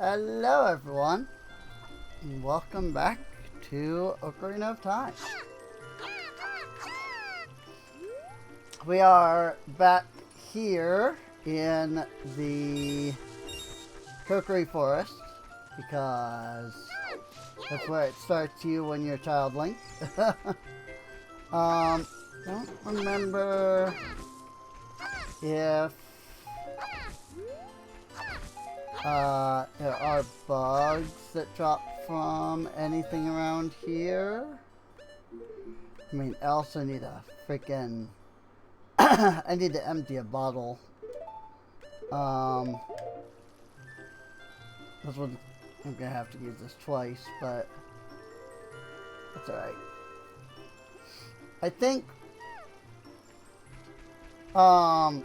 Hello everyone, and welcome back to Ocarina of Time. We are back here in the Kokiri Forest, because that's where it starts you when you're Child Link. Don't remember if there are bugs that drop from anything around here. I mean, I also need a freaking I need to empty a bottle. This one, I'm gonna have to use this twice, but that's alright. I think I'm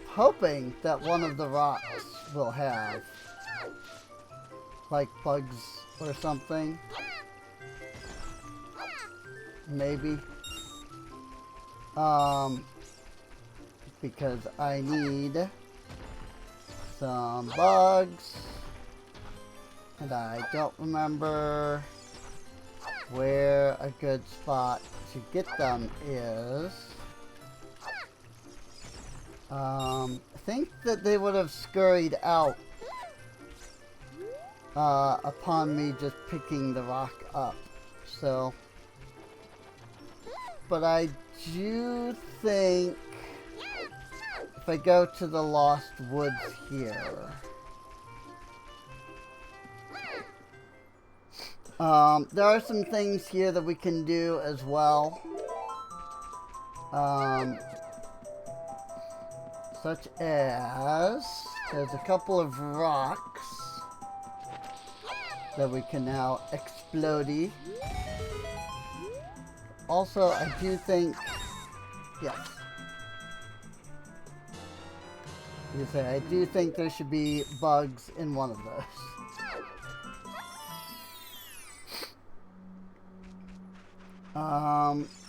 hoping that one of the rocks will have like bugs or something. Maybe. Because I need some bugs, and I don't remember where a good spot to get them is. I think that they would have scurried out upon me just picking the rock up. So, but I do think if I go to the Lost Woods here, there are some things here that we can do as well. Such as, there's a couple of rocks that we can now explode. Also, I do think, yes, I do think there should be bugs in one of those.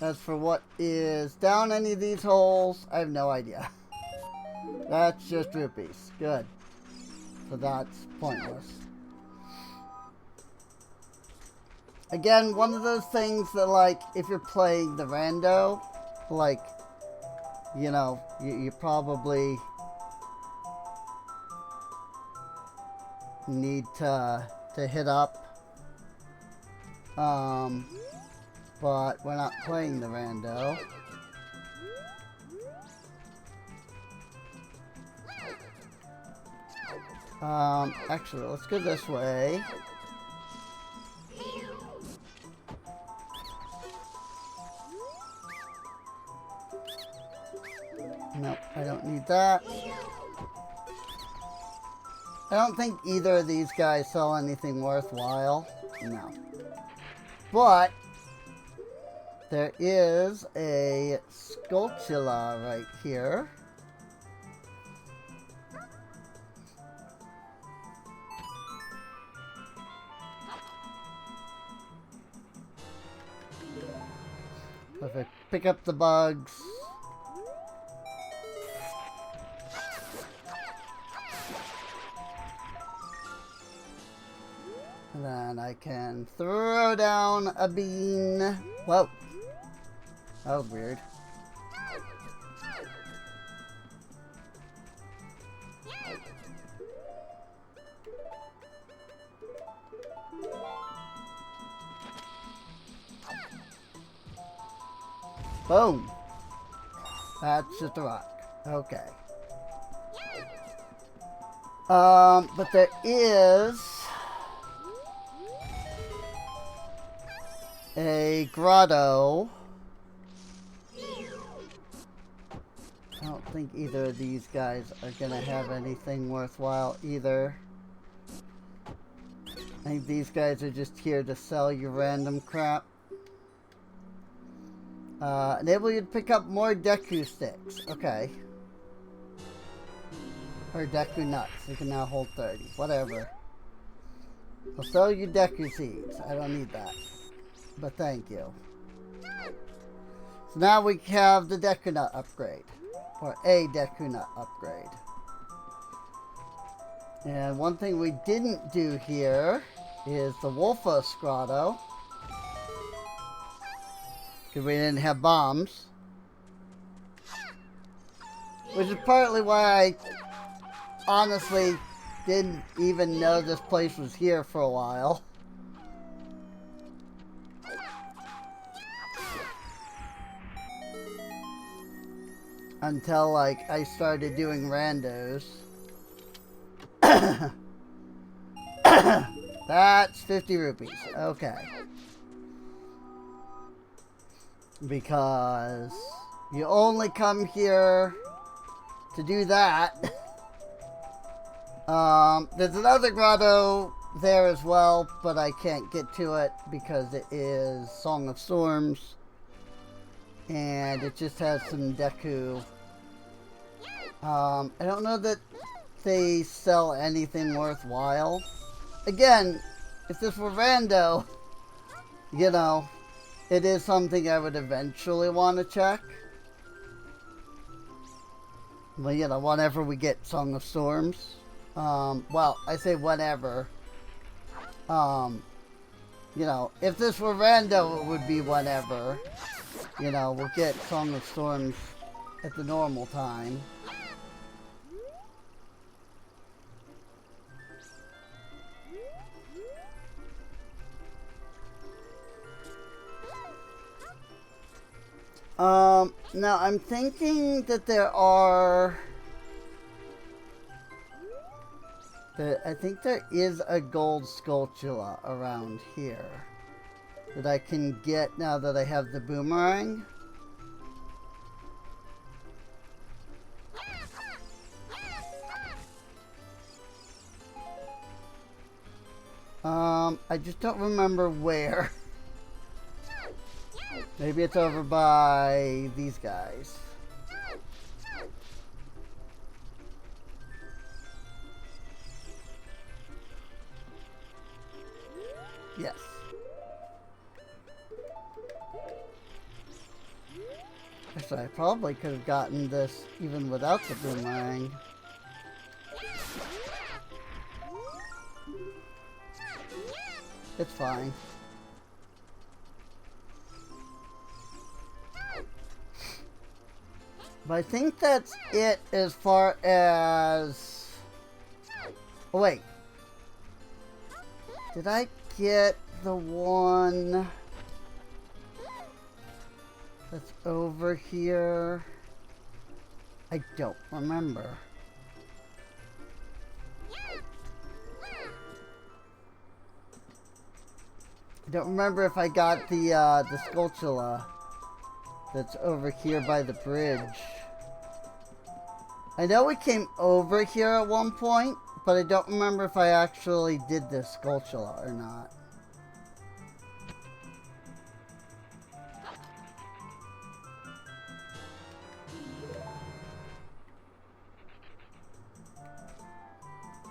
As for what is down any of these holes, I have no idea. That's just rupees. Good. So that's pointless. Again, one of those things that, like, if you're playing the rando, like, you know, you probably need to hit up. But we're not playing the rando. Actually, let's go this way. Nope, I don't need that. I don't think either of these guys sell anything worthwhile. No. But there is a Skulltula right here. So if I pick up the bugs, and then I can throw down a bean. Whoa. That was weird. Boom. That's just a rock. Okay. But there is a grotto. I don't think either of these guys are gonna have anything worthwhile either. I think these guys are just here to sell you random crap. Enable you to pick up more Deku sticks. Okay. Or Deku nuts. You can now hold 30. Whatever. I'll sell you Deku seeds. I don't need that. But thank you. So now we have the Deku nut upgrade. Or a Deku nut upgrade. And one thing we didn't do here is the Wolfos Grotto. Because we didn't have bombs. Which is partly why I honestly didn't even know this place was here for a while. Until, like, I started doing randos. That's 50 rupees. Okay. Because you only come here to do that. There's another grotto there as well, but I can't get to it because it is Song of Storms. And it just has some Deku. I don't know that they sell anything worthwhile. Again, if this were rando, you know, it is something I would eventually want to check. Well, you know, whenever we get Song of Storms. Well, I say whenever. You know, if this were rando, it would be whenever. You know, we'll get Song of Storms at the normal time. Now I'm thinking that there are... I think there is a gold Skulltula around here that I can get now that I have the boomerang. I just don't remember where. Maybe it's over by these guys. Yes. Actually, I probably could have gotten this even without the boomerang. It's fine. But I think that's it as far as... Oh, wait. Did I get the one that's over here? I don't remember. I don't remember if I got the Skulltula that's over here by the bridge. I know we came over here at one point, but I don't remember if I actually did this Skulltula or not.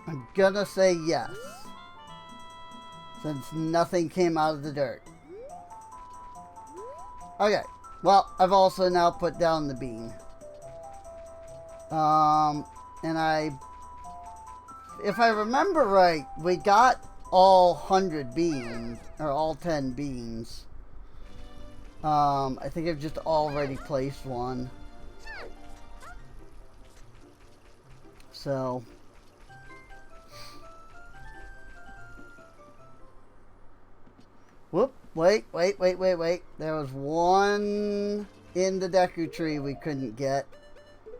I'm gonna say yes, since nothing came out of the dirt. Okay, well, I've also now put down the bean. And if I remember right, we got all 100 beans, or all 10 beans. I think I've just already placed one. So... Whoop, wait. There was one in the Deku tree we couldn't get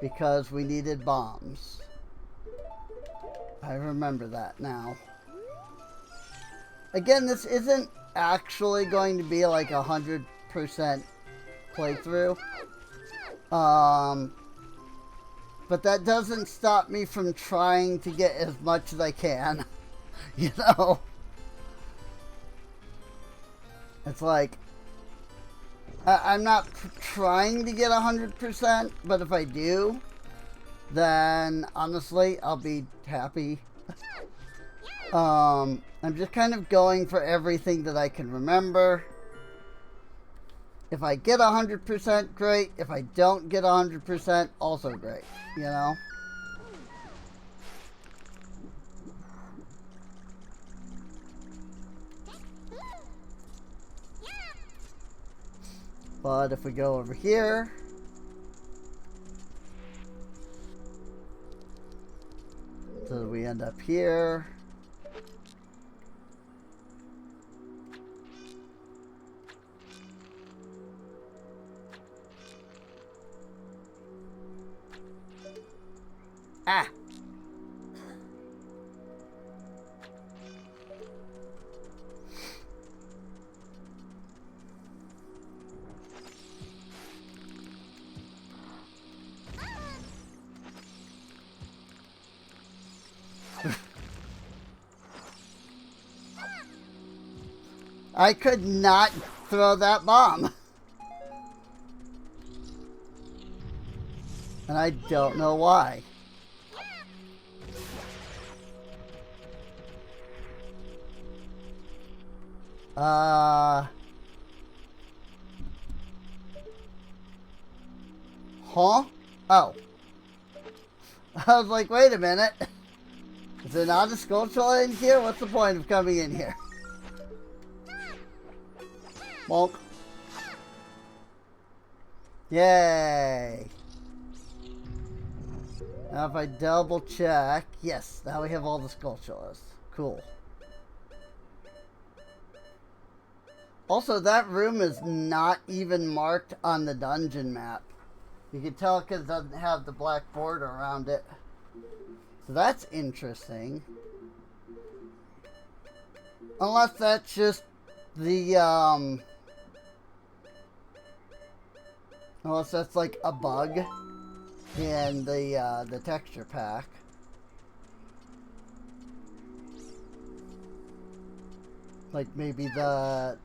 because we needed bombs. I remember that now. Again, this isn't actually going to be like 100% playthrough. But that doesn't stop me from trying to get as much as I can. You know? It's like, I'm not trying to get 100%, but if I do, then honestly, I'll be happy. I'm just kind of going for everything that I can remember. If I get 100%, great. If I don't get 100%, also great, you know? But if we go over here, so we end up here. Ah! I could not throw that bomb. And I don't know why. Huh? Oh. I was like, wait a minute. Is there not a sculpture in here? What's the point of coming in here? Bonk. Yay. Now if I double check, yes, now we have all the sculptures. Cool. Also, that room is not even marked on the dungeon map. You can tell because it doesn't have the black border around it. So that's interesting. Unless that's just the, unless that's like a bug in the texture pack. Like maybe the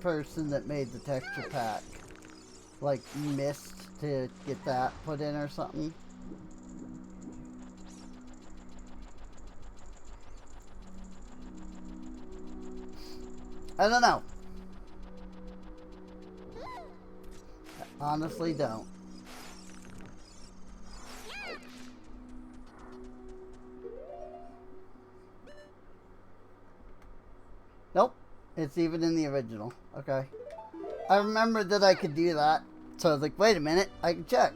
person that made the texture pack like missed to get that put in or something. I don't know. I honestly don't. Nope. It's even in the original. Okay. I remembered that I could do that. So I was like, wait a minute, I can check.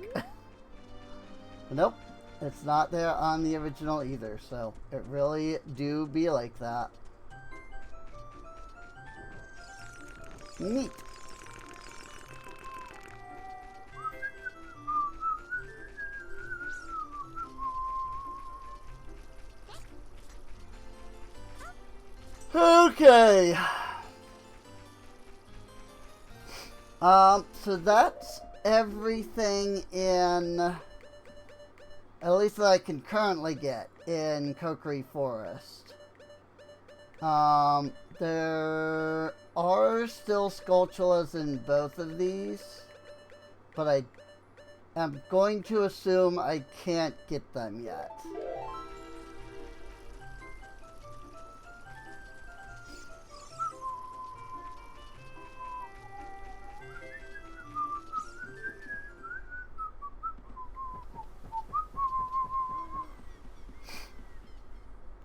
Nope. It's not there on the original either. So it really do be like that. Neat. Okay. So that's everything in, at least that I can currently get in Kokiri Forest. There are still sculptures in both of these, but I am going to assume I can't get them yet.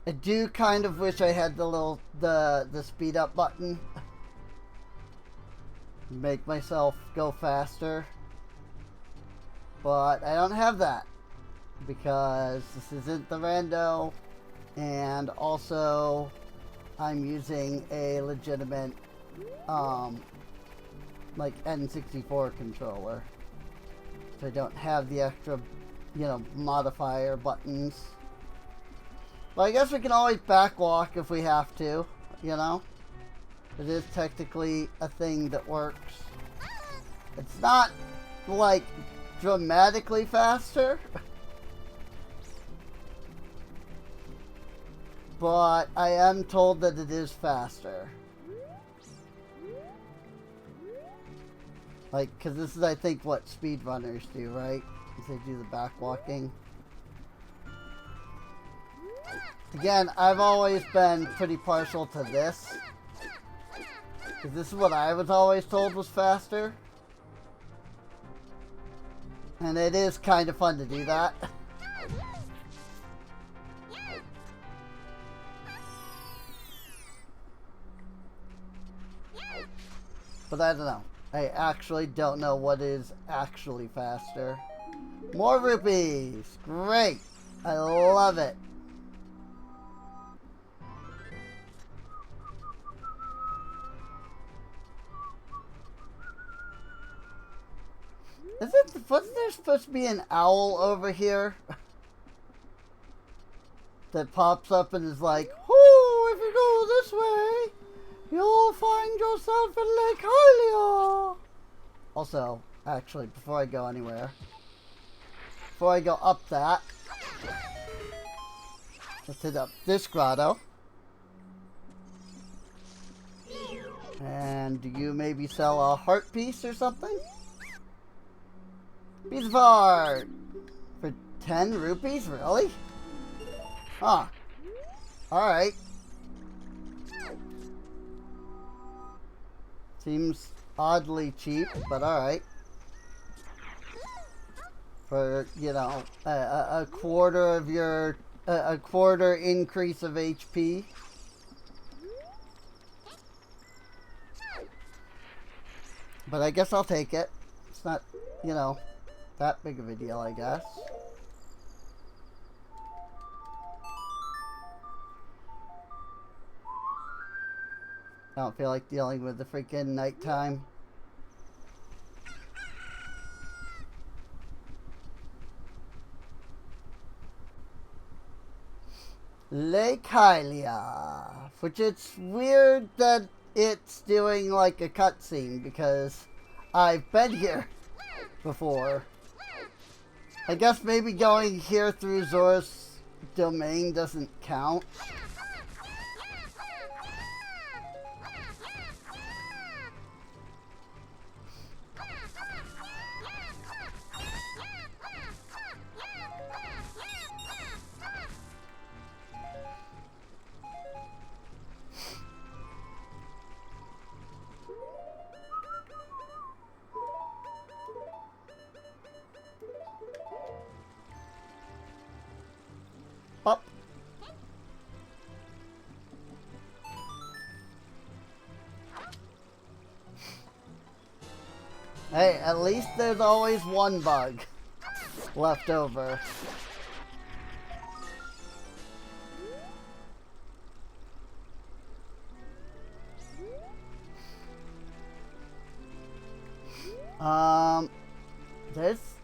I do kind of wish I had the little, the speed up button. Make myself go faster. But I don't have that. Because this isn't the rando. And also, I'm using a legitimate, like N64 controller. So I don't have the extra, you know, modifier buttons. Well, I guess we can always backwalk if we have to, you know? It is technically a thing that works. It's not, like, dramatically faster. But I am told that it is faster. Like, because this is, I think, what speedrunners do, right? They do the backwalking. Again, I've always been pretty partial to this. Because this is what I was always told was faster. And it is kind of fun to do that. But I don't know. I actually don't know what is actually faster. More rupees! Great! I love it. Wasn't there supposed to be an owl over here? That pops up and is like, "Whoo, if you go this way, you'll find yourself in Lake Hylia." Also, actually, before I go anywhere, before I go up that, let's hit up this grotto. And do you maybe sell a heart piece or something? Piece of heart! For 10 rupees? Really? Huh. Alright. Seems oddly cheap, but alright. For, you know, a quarter of your... a quarter increase of HP. But I guess I'll take it. It's not, you know, that big of a deal, I guess. I don't feel like dealing with the freaking nighttime. Lake Hylia. Which it's weird that it's doing like a cutscene because I've been here before. I guess maybe going here through Zora's domain doesn't count. Up. Hey, at least there's always one bug left over.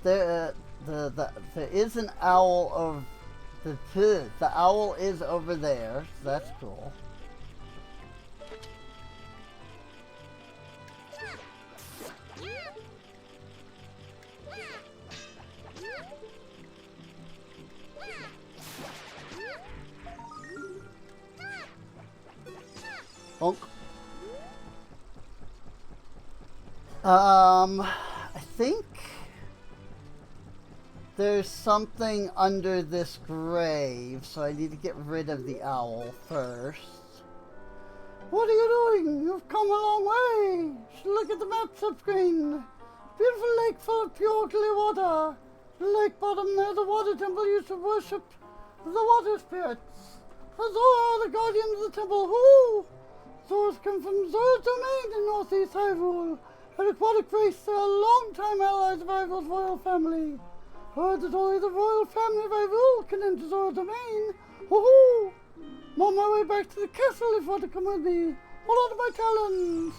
There is an owl of the owl is over there, so that's cool. Bonk. I think there's something under this grave, so I need to get rid of the owl first. What are you doing? You've come a long way. Look at the map subscreen. Beautiful lake full of pure clear water. The lake bottom there, the water temple used to worship the water spirits. Zora, the guardian of the temple. Who? Zoras come from Zora's domain in northeast Hyrule. An aquatic race, they are long-time allies of Hyrule's royal family. Heard that only the royal family of Hyrule can enter Zora's domain. Woohoo! I'm on my way back to the castle if you want to come with me. Hold on to my talons.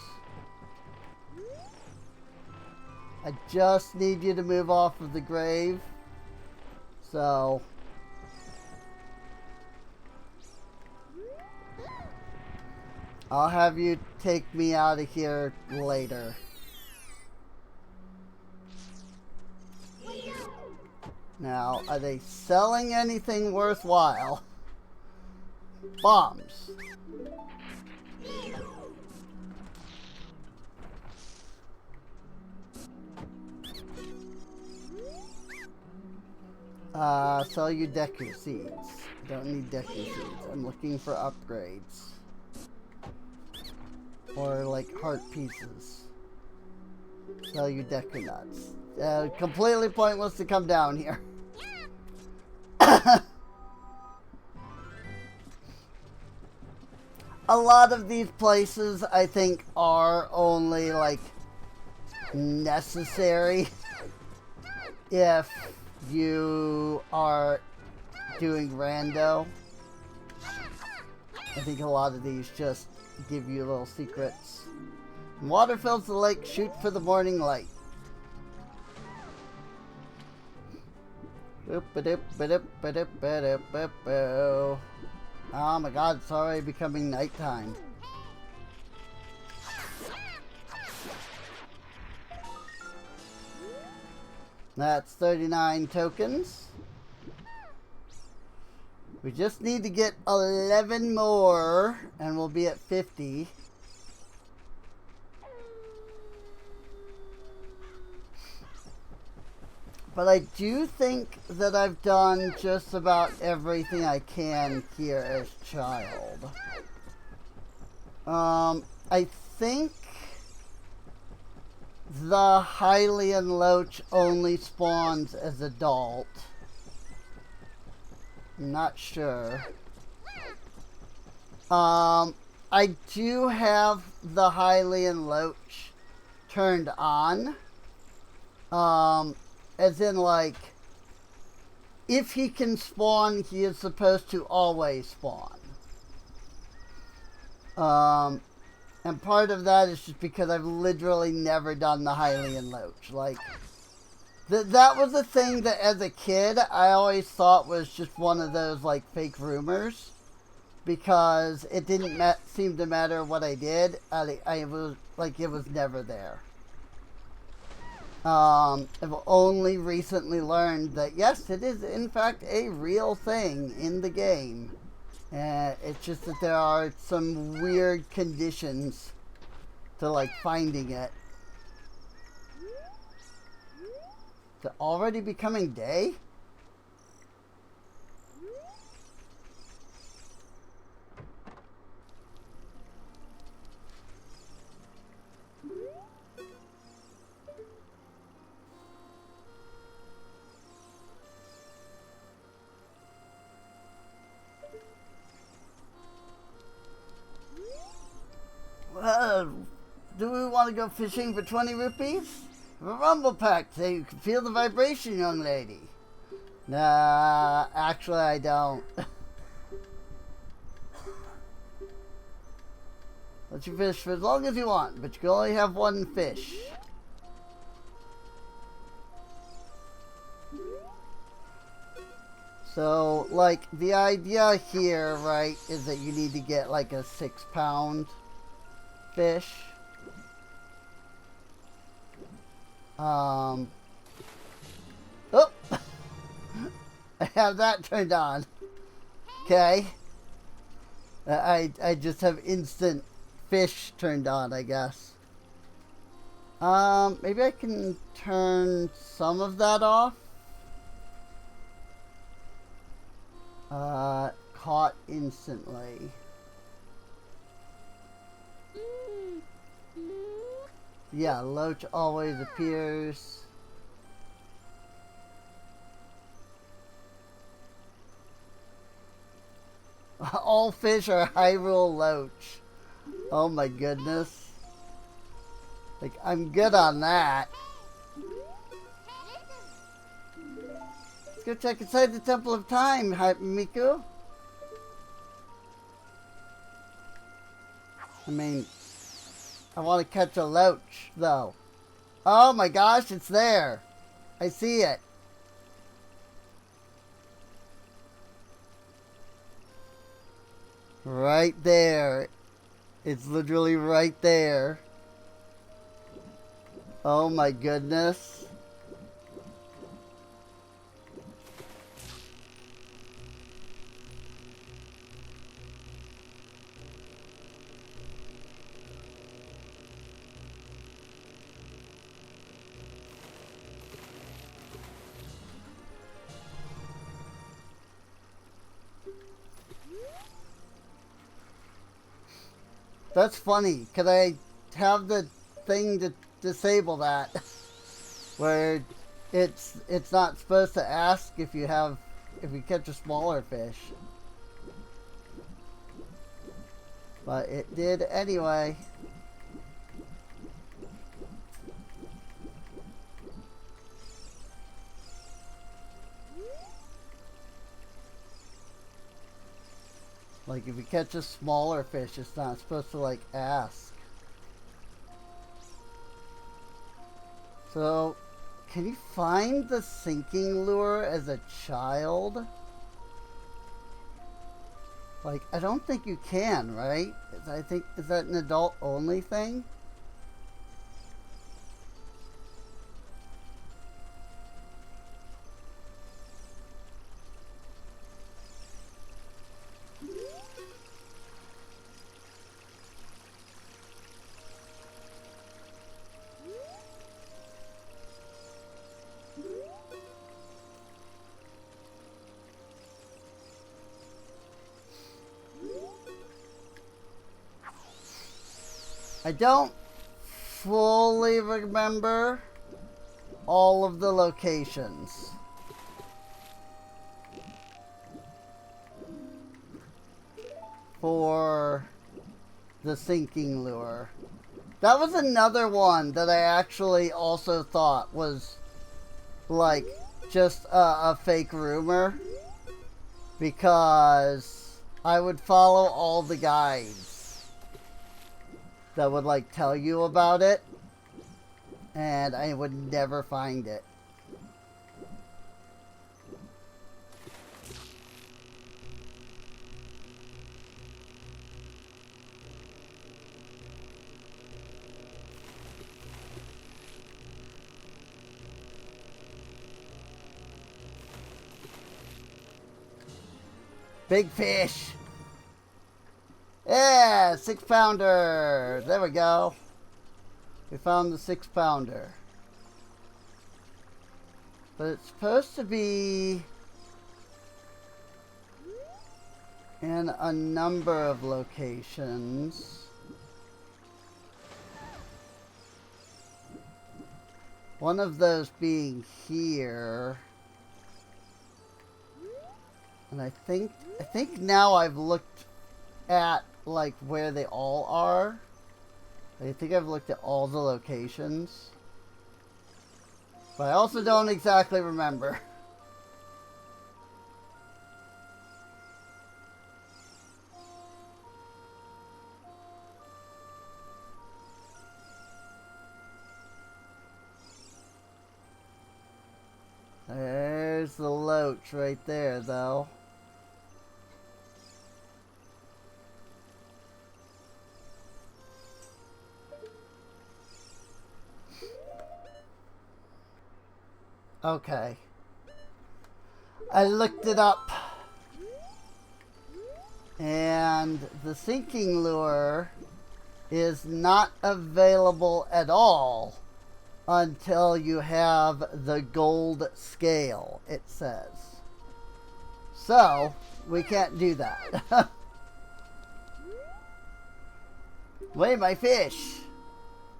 I just need you to move off of the grave. So... I'll have you take me out of here later. Now, are they selling anything worthwhile? Bombs. Sell you Deku seeds. Don't need Deku seeds. I'm looking for upgrades. Or like heart pieces. Sell you Deku nuts. Completely pointless to come down here. a lot of these places, I think, are only, like, necessary if you are doing rando. I think a lot of these just give you little secrets. Water fills the lake, shoot for the morning light. Oh my god, it's already becoming nighttime. That's 39 tokens. We just need to get 11 more and we'll be at 50. But I do think that I've done just about everything I can here as child. I think the Hylian Loach only spawns as adult. I'm not sure. I do have the Hylian Loach turned on. As in, like, if he can spawn, he is supposed to always spawn. And part of that is just because I've literally never done the Hylian Loach. Like, that was a thing that as a kid, I always thought was just one of those, like, fake rumors. Because it didn't seem to matter what I did. I was, like, it was never there. I've only recently learned that, yes, it is, in fact, a real thing in the game. It's just that there are some weird conditions to, like, finding it. Is it already becoming day? Do we want to go fishing for 20 rupees? A rumble pack so you can feel the vibration, young lady. Nah, actually I don't. Let you fish for as long as you want, but you can only have one fish. So, like, the idea here, right, is that you need to get, like, a 6-pound fish. Oh! I have that turned on. Okay. I just have instant fish turned on, I guess. Maybe I can turn some of that off. Caught instantly. Yeah, Loach always appears. All fish are Hyrule Loach. Oh my goodness. Like, I'm good on that. Let's go check inside the Temple of Time, Miku. I mean, I want to catch a Loach, though. Oh my gosh, it's there. I see it. Right there. It's literally right there. Oh my goodness. That's funny. Could I have the thing to disable that? Where it's not supposed to ask if you catch a smaller fish. But it did anyway. Like, if you catch a smaller fish, it's not supposed to, like, ask. So, can you find the sinking lure as a child? Like, I don't think you can, right? I think, is that an adult-only thing? I don't fully remember all of the locations. For the sinking lure. That was another one that I actually also thought was like just a fake rumor, because I would follow all the guides that would like tell you about it, and I would never find it. Big fish. Yeah, 6-pounder. There we go. We found the 6-pounder. But it's supposed to be in a number of locations. One of those being here. And I think now I've looked at like where they all are. I think I've looked at all the locations. But I also don't exactly remember. There's the loach right there, though. Okay. I looked it up. And the sinking lure is not available at all until you have the gold scale, it says. So, we can't do that. Wait, my fish.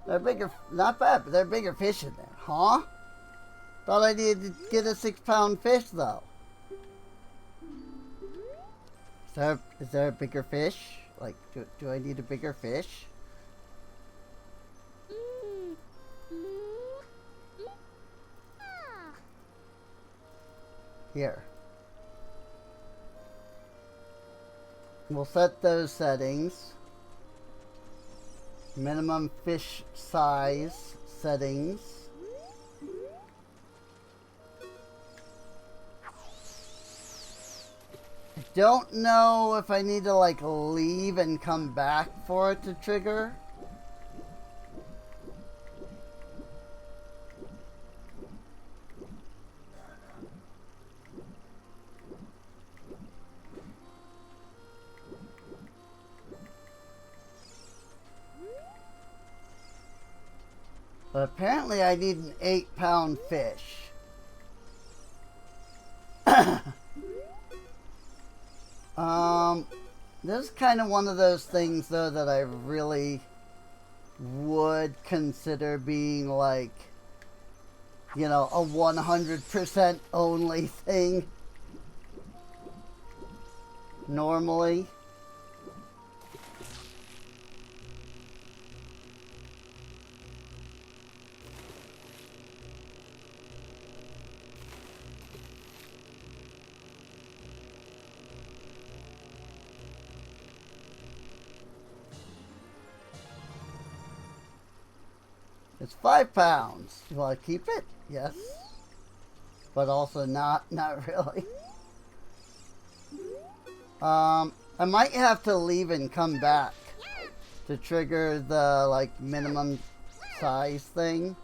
They're bigger, not bad, but they're bigger fish in there, huh? Thought I needed to get a 6-pound fish, though. Is there a bigger fish? Like, do I need a bigger fish? Here. We'll set those settings. Minimum fish size settings. I don't know if I need to like leave and come back for it to trigger. But apparently I need an 8-pound fish. This is kind of one of those things, though, that I really would consider being like, you know, a 100% only thing. Normally. It's 5 pounds. You want to keep it? Yes. But also not really. I might have to leave and come back to trigger the, like, minimum size thing.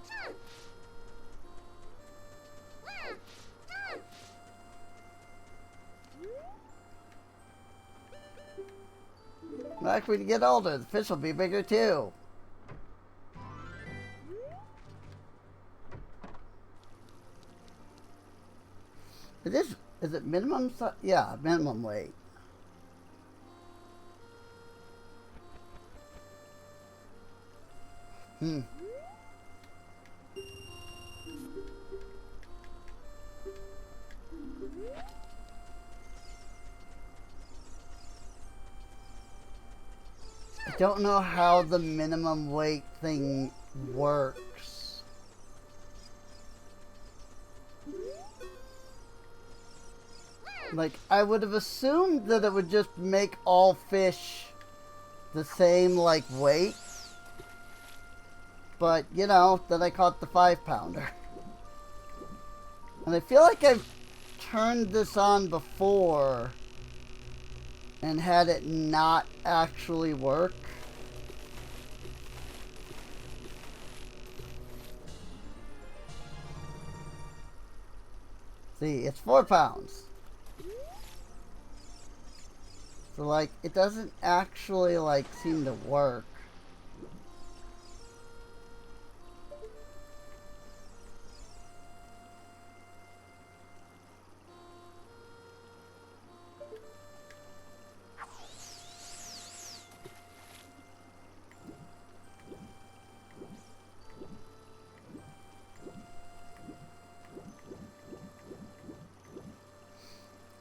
Like, when you get older, the fish will be bigger too. Is it minimum size? Yeah, minimum weight. I don't know how the minimum weight thing works. Like, I would have assumed that it would just make all fish the same, like, weight. But, you know, then I caught the 5-pounder. And I feel like I've turned this on before and had it not actually work. See, it's 4 pounds. So, like, it doesn't actually, like, seem to work.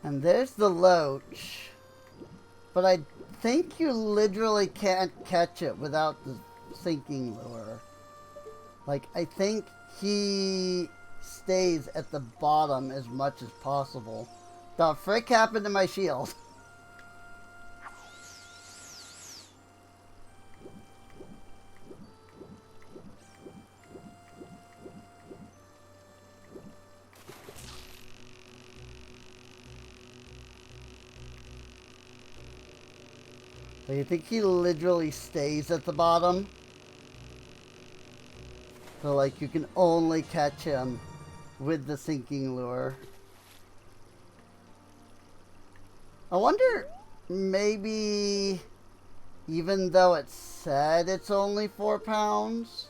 And there's the loach. But I think you literally can't catch it without the sinking lure. Like, I think he stays at the bottom as much as possible. The frick happened to my shield? So you think he literally stays at the bottom? So, like, you can only catch him with the sinking lure. I wonder, maybe, even though it said it's only 4 pounds,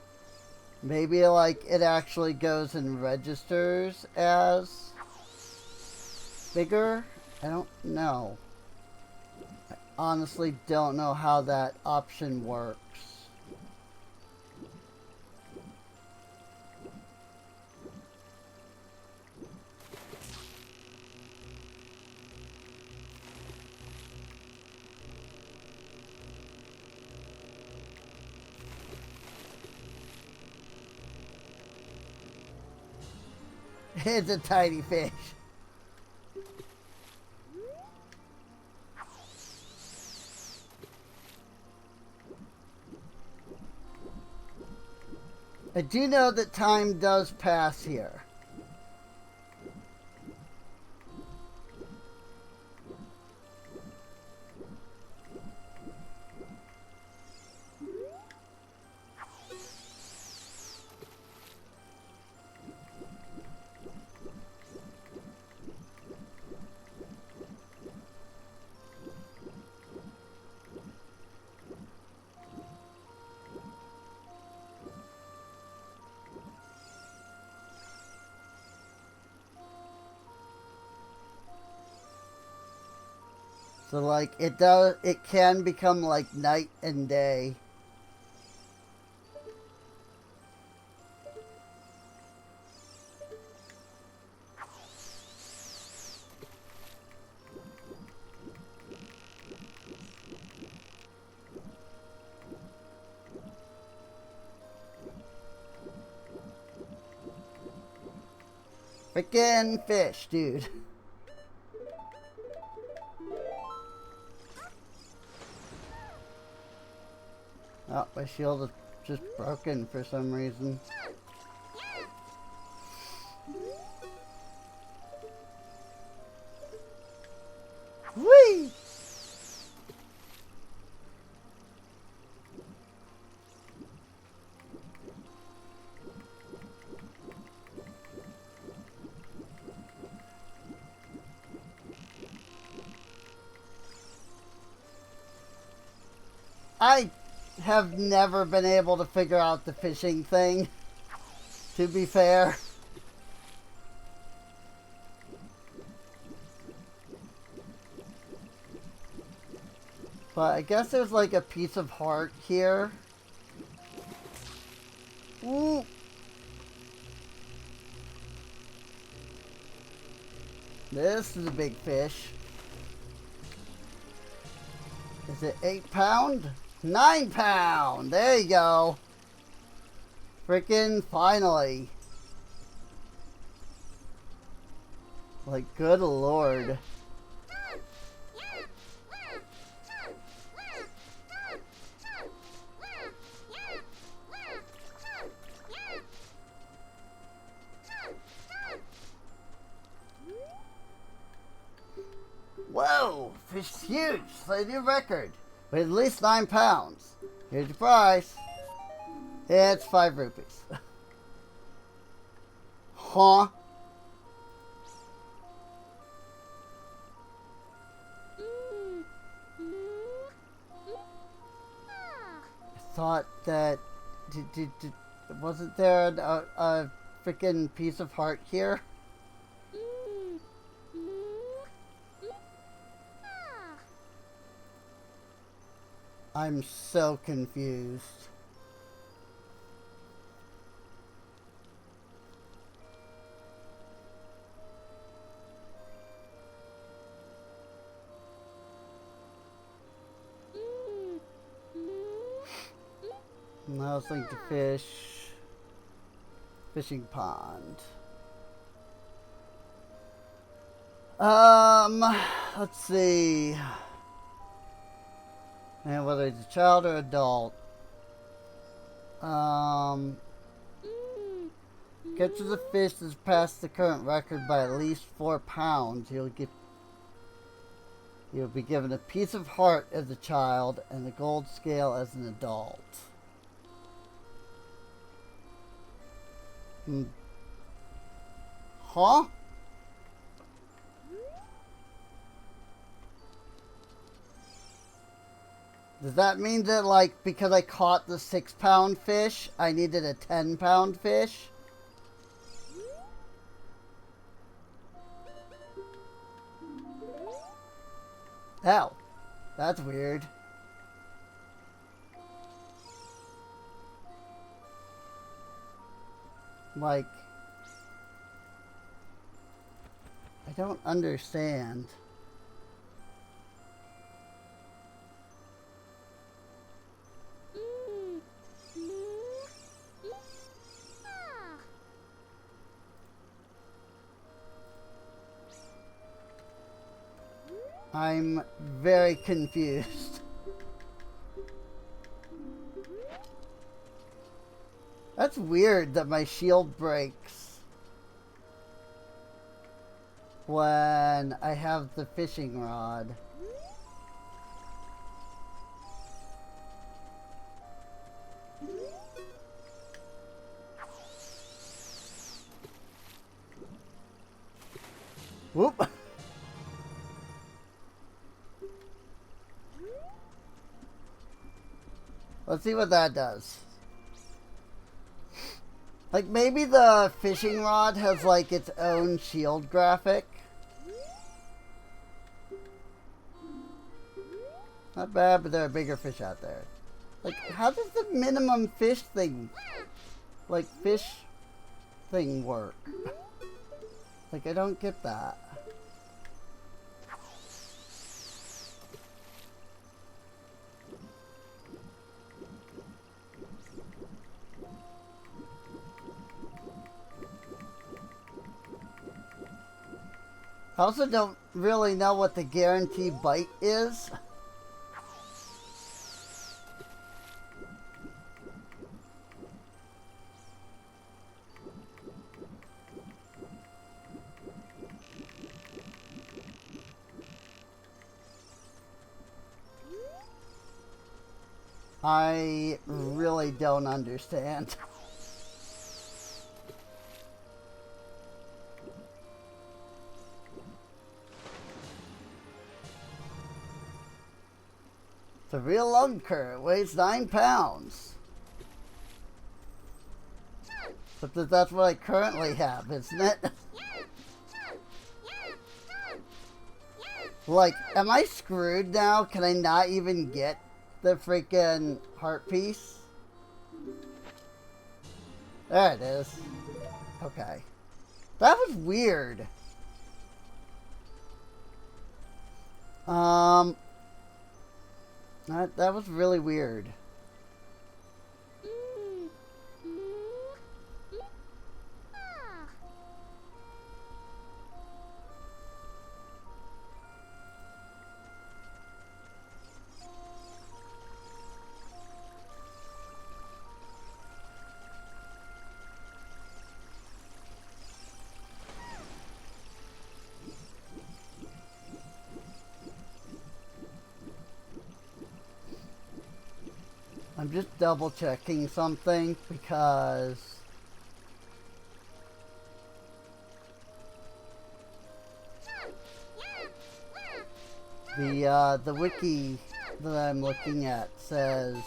maybe, like, it actually goes and registers as bigger? I don't know. I honestly don't know how that option works. It's a tiny fish. I do know that time does pass here. So, like, it can become like night and day. Frickin' fish, dude. Oh, my shield is just broken for some reason. Whee! I have never been able to figure out the fishing thing, to be fair. But I guess there's like a piece of heart here. Ooh. This is a big fish. Is it 8 pound? 9 pound! There you go. Frickin' finally. Like, good lord. Whoa! Fish's huge! Set a new record. With at least 9 pounds. Here's your prize. It's 5 rupees. Huh? I thought that... wasn't there a freaking piece of heart here? I'm so confused. Now it's like to fish. Fishing pond. Let's see. And whether it's a child or adult. Catches a fish that's past the current record by at least 4 pounds. You'll be given a piece of heart as a child and a gold scale as an adult. Huh? Does that mean that, like, because I caught the 6 pound fish, I needed a 10 pound fish? Ow. That's weird. Like, I don't understand. I'm very confused. That's weird that my shield breaks when I have the fishing rod. Whoop. Let's see what that does. Like, maybe the fishing rod has, like, its own shield graphic. Not bad, but there are bigger fish out there. Like, how does the minimum fish thing, like, fish thing work? Like, I don't get that. I also don't really know what the guarantee bite is. I really don't understand. The real lunker weighs 9 pounds. But that's what I currently have, isn't it? Like, am I screwed now? Can I not even get the freaking heart piece? There it is. Okay. That was weird. That was really weird. I'm just double checking something because the wiki that I'm looking at says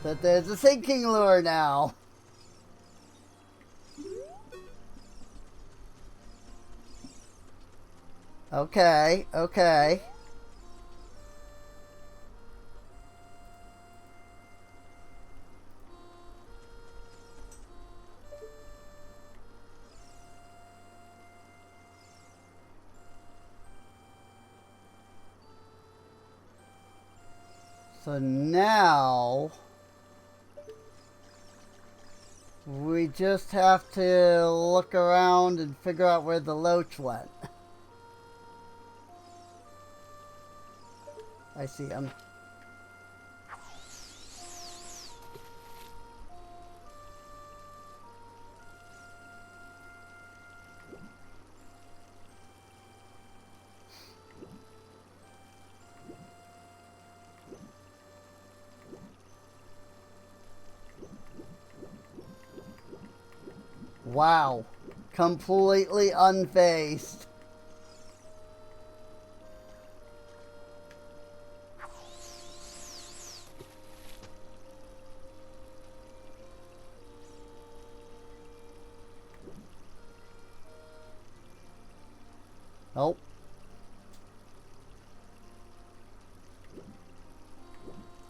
that there's a sinking lure now. Okay, okay. So now we just have to look around and figure out where the loach went. I see him. Wow. Completely unfazed. Nope.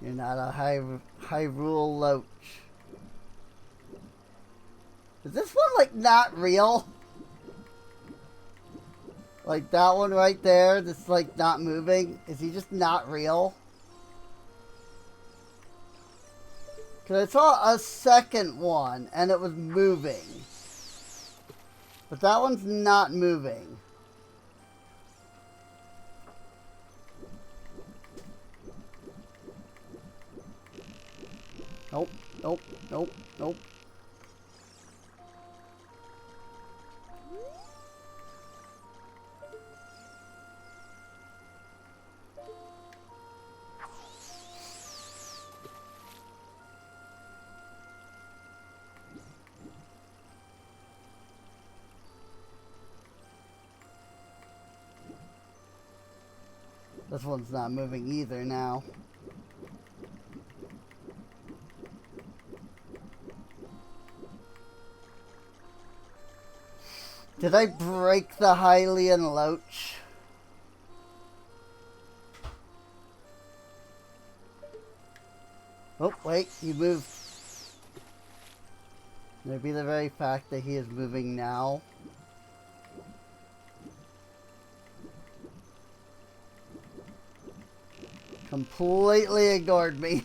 You're not a Hyrule loach. Is this one, like, not real? Like, that one right there that's, like, not moving? Is he just not real? Because I saw a second one, and it was moving. But that one's not moving. Nope, nope, nope, nope. This one's not moving either now. Did I break the Hylian loach? Oh, wait, he moved. Maybe the very fact that he is moving now. Completely ignored me.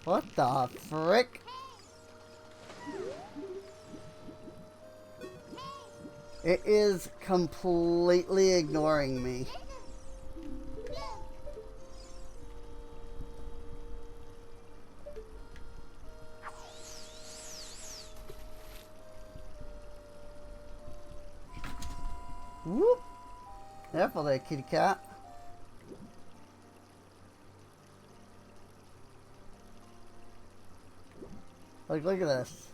What the frick? It is completely ignoring me. Whoop! Careful there, kitty cat. Like, look at this.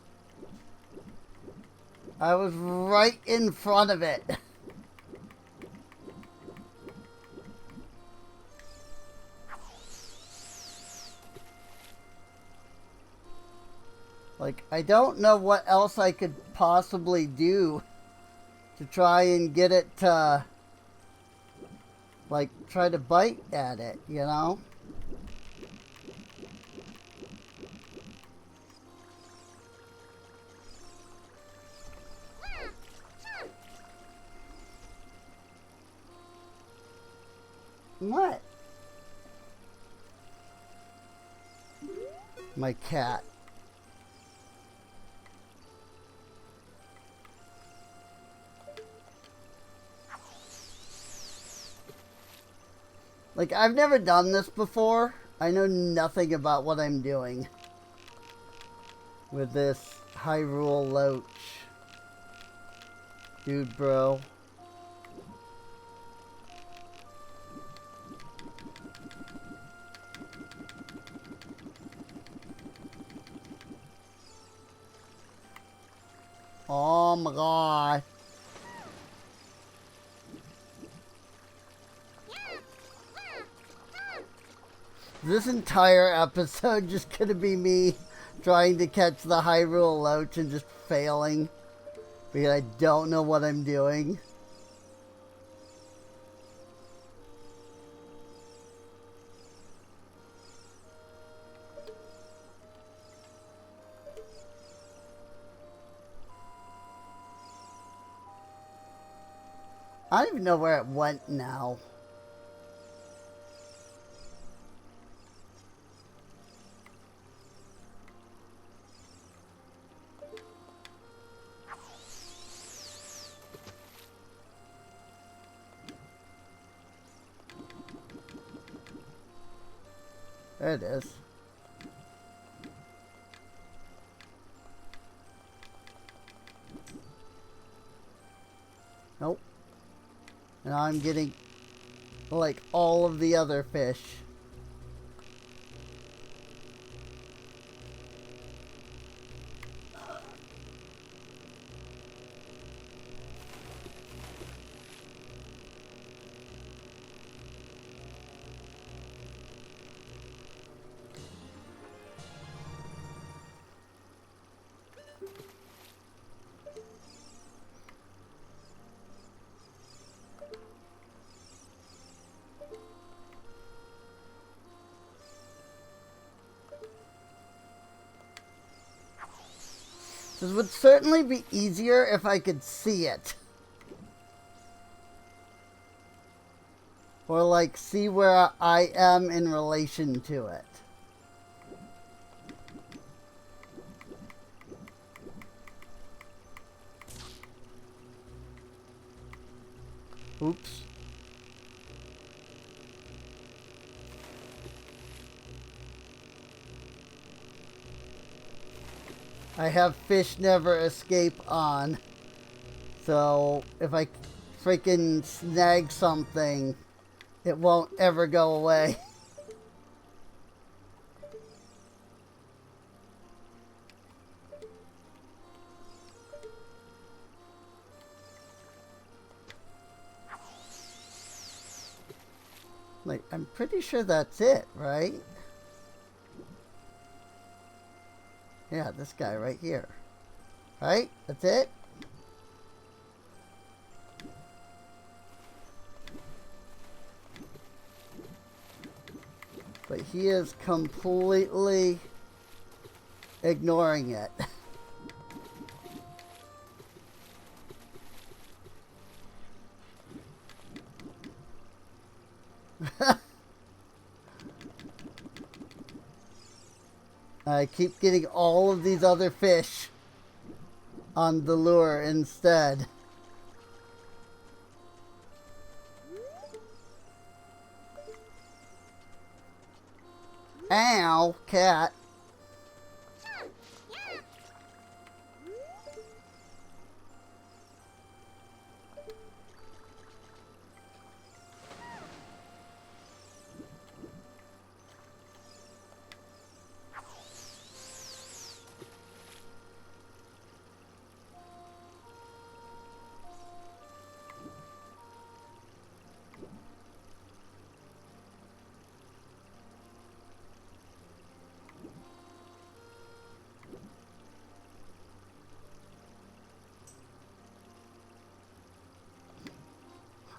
I was right in front of it. Like, I don't know what else I could possibly do to try and get it to, like, try to bite at it, you know? What? My cat. Like, I've never done this before. I know nothing about what I'm doing with this Hyrule Loach. Dude, bro. Oh my god. This entire episode just gonna be me trying to catch the Hyrule Loach and just failing because I don't know what I'm doing. I don't even know where it went now. There it is. Nope. And I'm getting, like, all of the other fish. This would certainly be easier if I could see it. Or, like, see where I am in relation to it. Oops. I have fish never escape on. So if I freaking snag something, it won't ever go away. Like, I'm pretty sure that's it, right? Yeah, this guy right here. Right? That's it? But he is completely ignoring it. I keep getting all of these other fish on the lure instead. Ow, cat.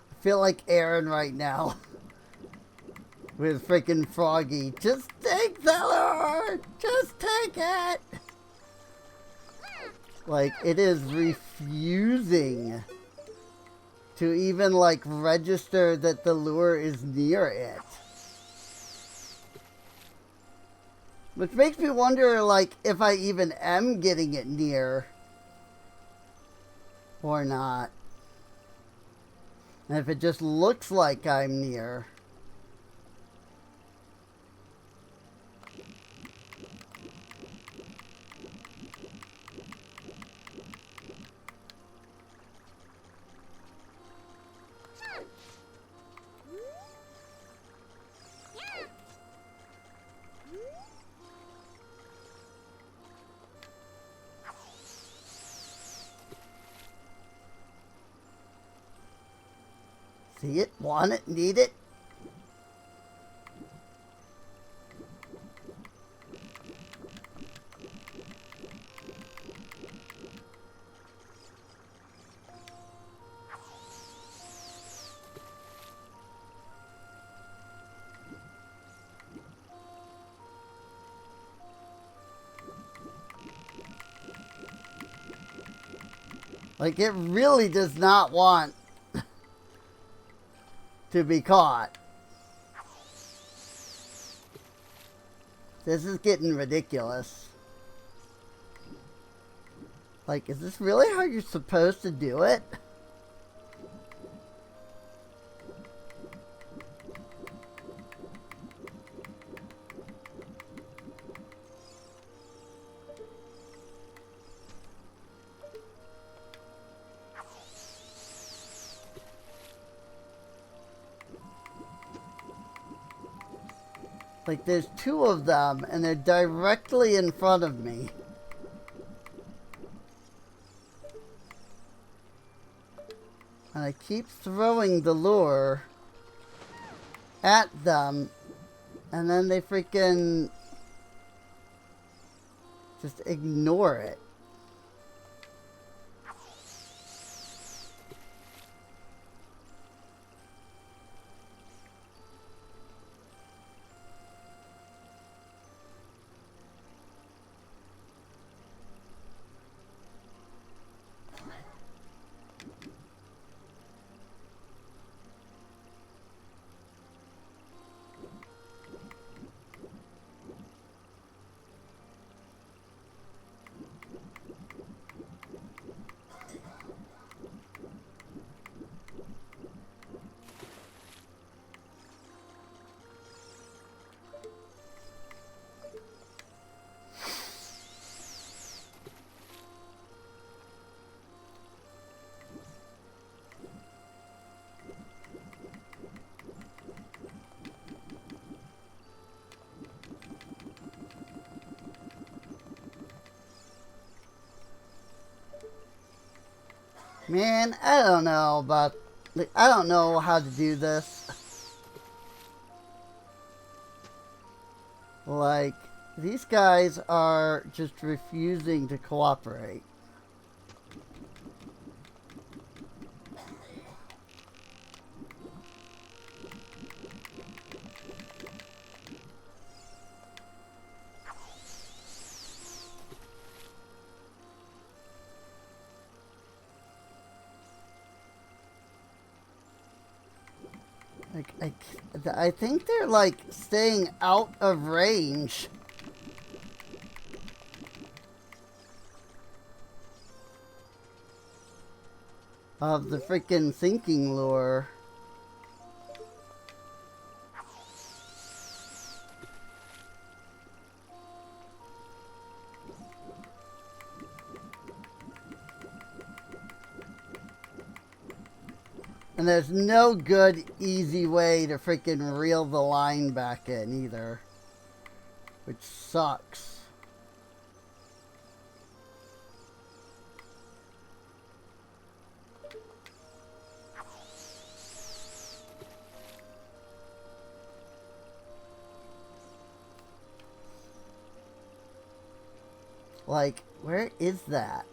I feel like Aaron right now with freaking Froggy. Just take the lure! Just take it! Like, it is refusing to even, like, register that the lure is near it. Which makes me wonder, like, if I even am getting it near or not. And if it just looks like I'm near. See it, want it, need it. Like, it really does not want to be caught. This is getting ridiculous. Like, is this really how you're supposed to do it? Like, there's two of them, and they're directly in front of me. And I keep throwing the lure at them, and then they freaking just ignore it. Man, I don't know about... Like, I don't know how to do this. Like, these guys are just refusing to cooperate. Like, I think they're, like, staying out of range. of the freaking sinking lure. And there's no good, easy way to freaking reel the line back in either. Which sucks. Like, where is that?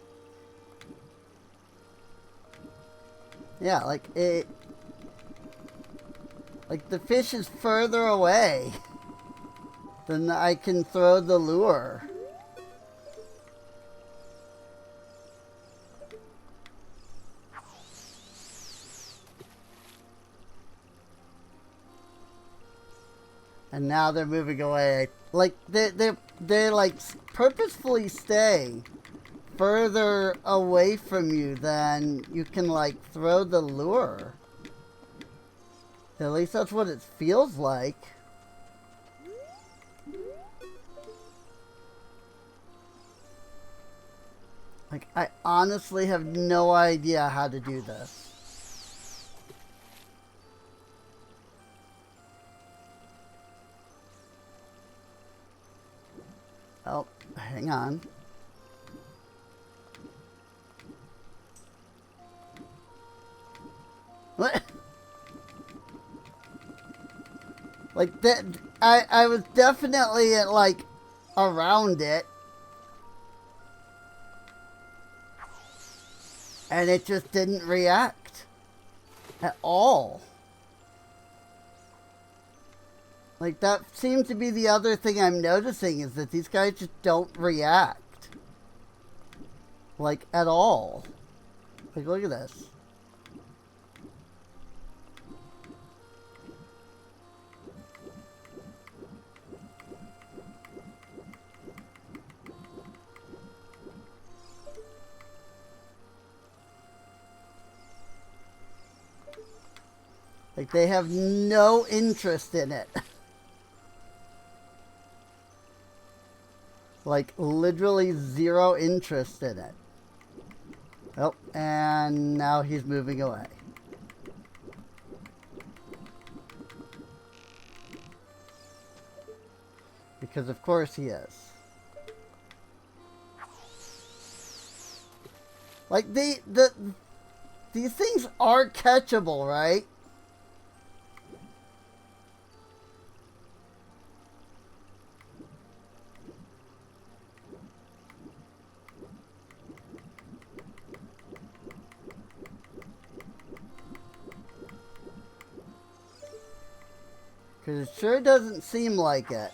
Yeah, like it... Like the fish is further away than I can throw the lure. And now they're moving away. Like they like purposefully stay further away from you than you can like throw the lure. At least that's what it feels like. Like, I honestly have no idea how to do this. Oh, hang on. What? Like that, I was definitely like around it, and it just didn't react at all. Like that seems to be the other thing I'm noticing, is that these guys just don't react, like at all. Like look at this. Like, they have no interest in it. Like, literally zero interest in it. Oh, and now he's moving away. Because of course he is. Like, these things are catchable, right? Because it sure doesn't seem like it.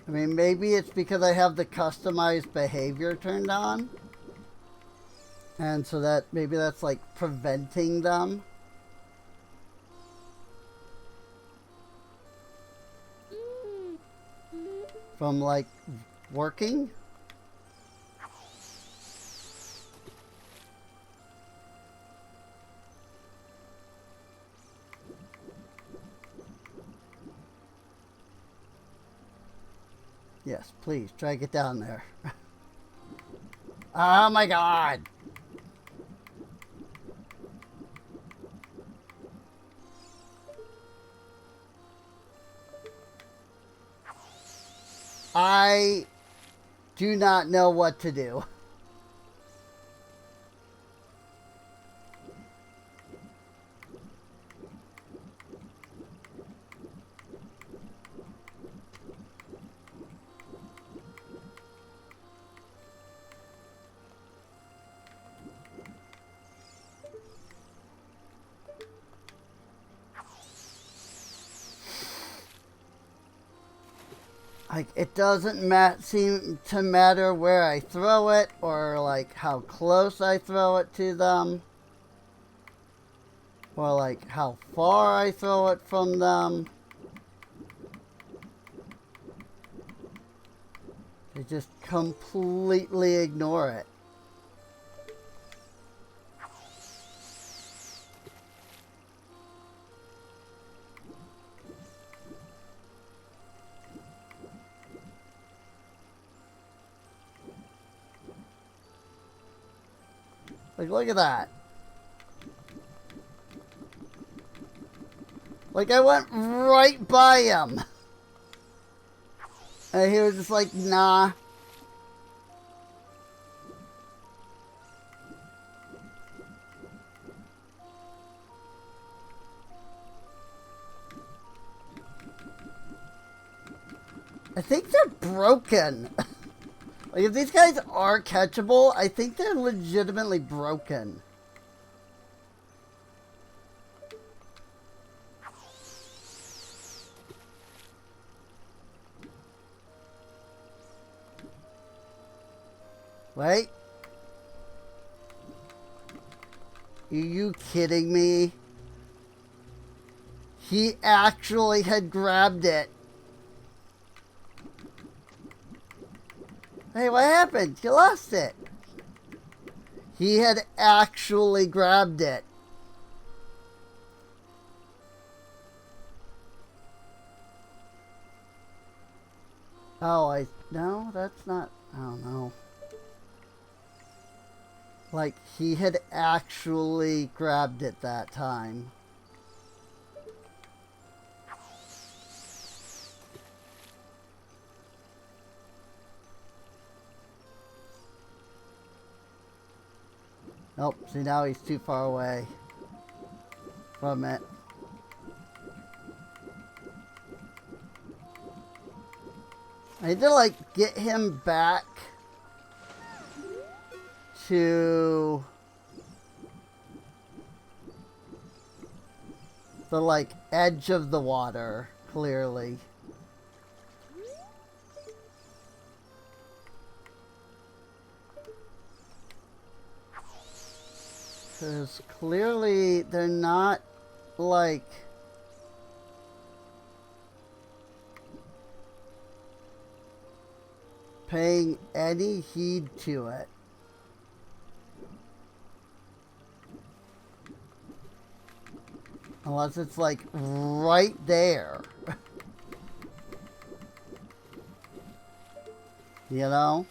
I mean, maybe it's because I have the customized behavior turned on. And so that, maybe that's like preventing them from like working. Yes, please, try to get down there. Oh my god! I do not know what to do. Like, it doesn't seem to matter where I throw it or, like, how close I throw it to them. or like how far I throw it from them. They just completely ignore it. Like, look at that. Like, I went right by him. And he was just like, nah. I think they're broken. Like, if these guys are catchable, I think they're legitimately broken. Wait. Are you kidding me? He actually had grabbed it. Hey, what happened? You lost it. He had actually grabbed it. Oh, no, that's not, I don't know. Like, he had actually grabbed it that time. Nope, see now he's too far away from it. I need to like get him back to the like edge of the water, clearly. Because clearly they're not like paying any heed to it. Unless it's like right there. You know?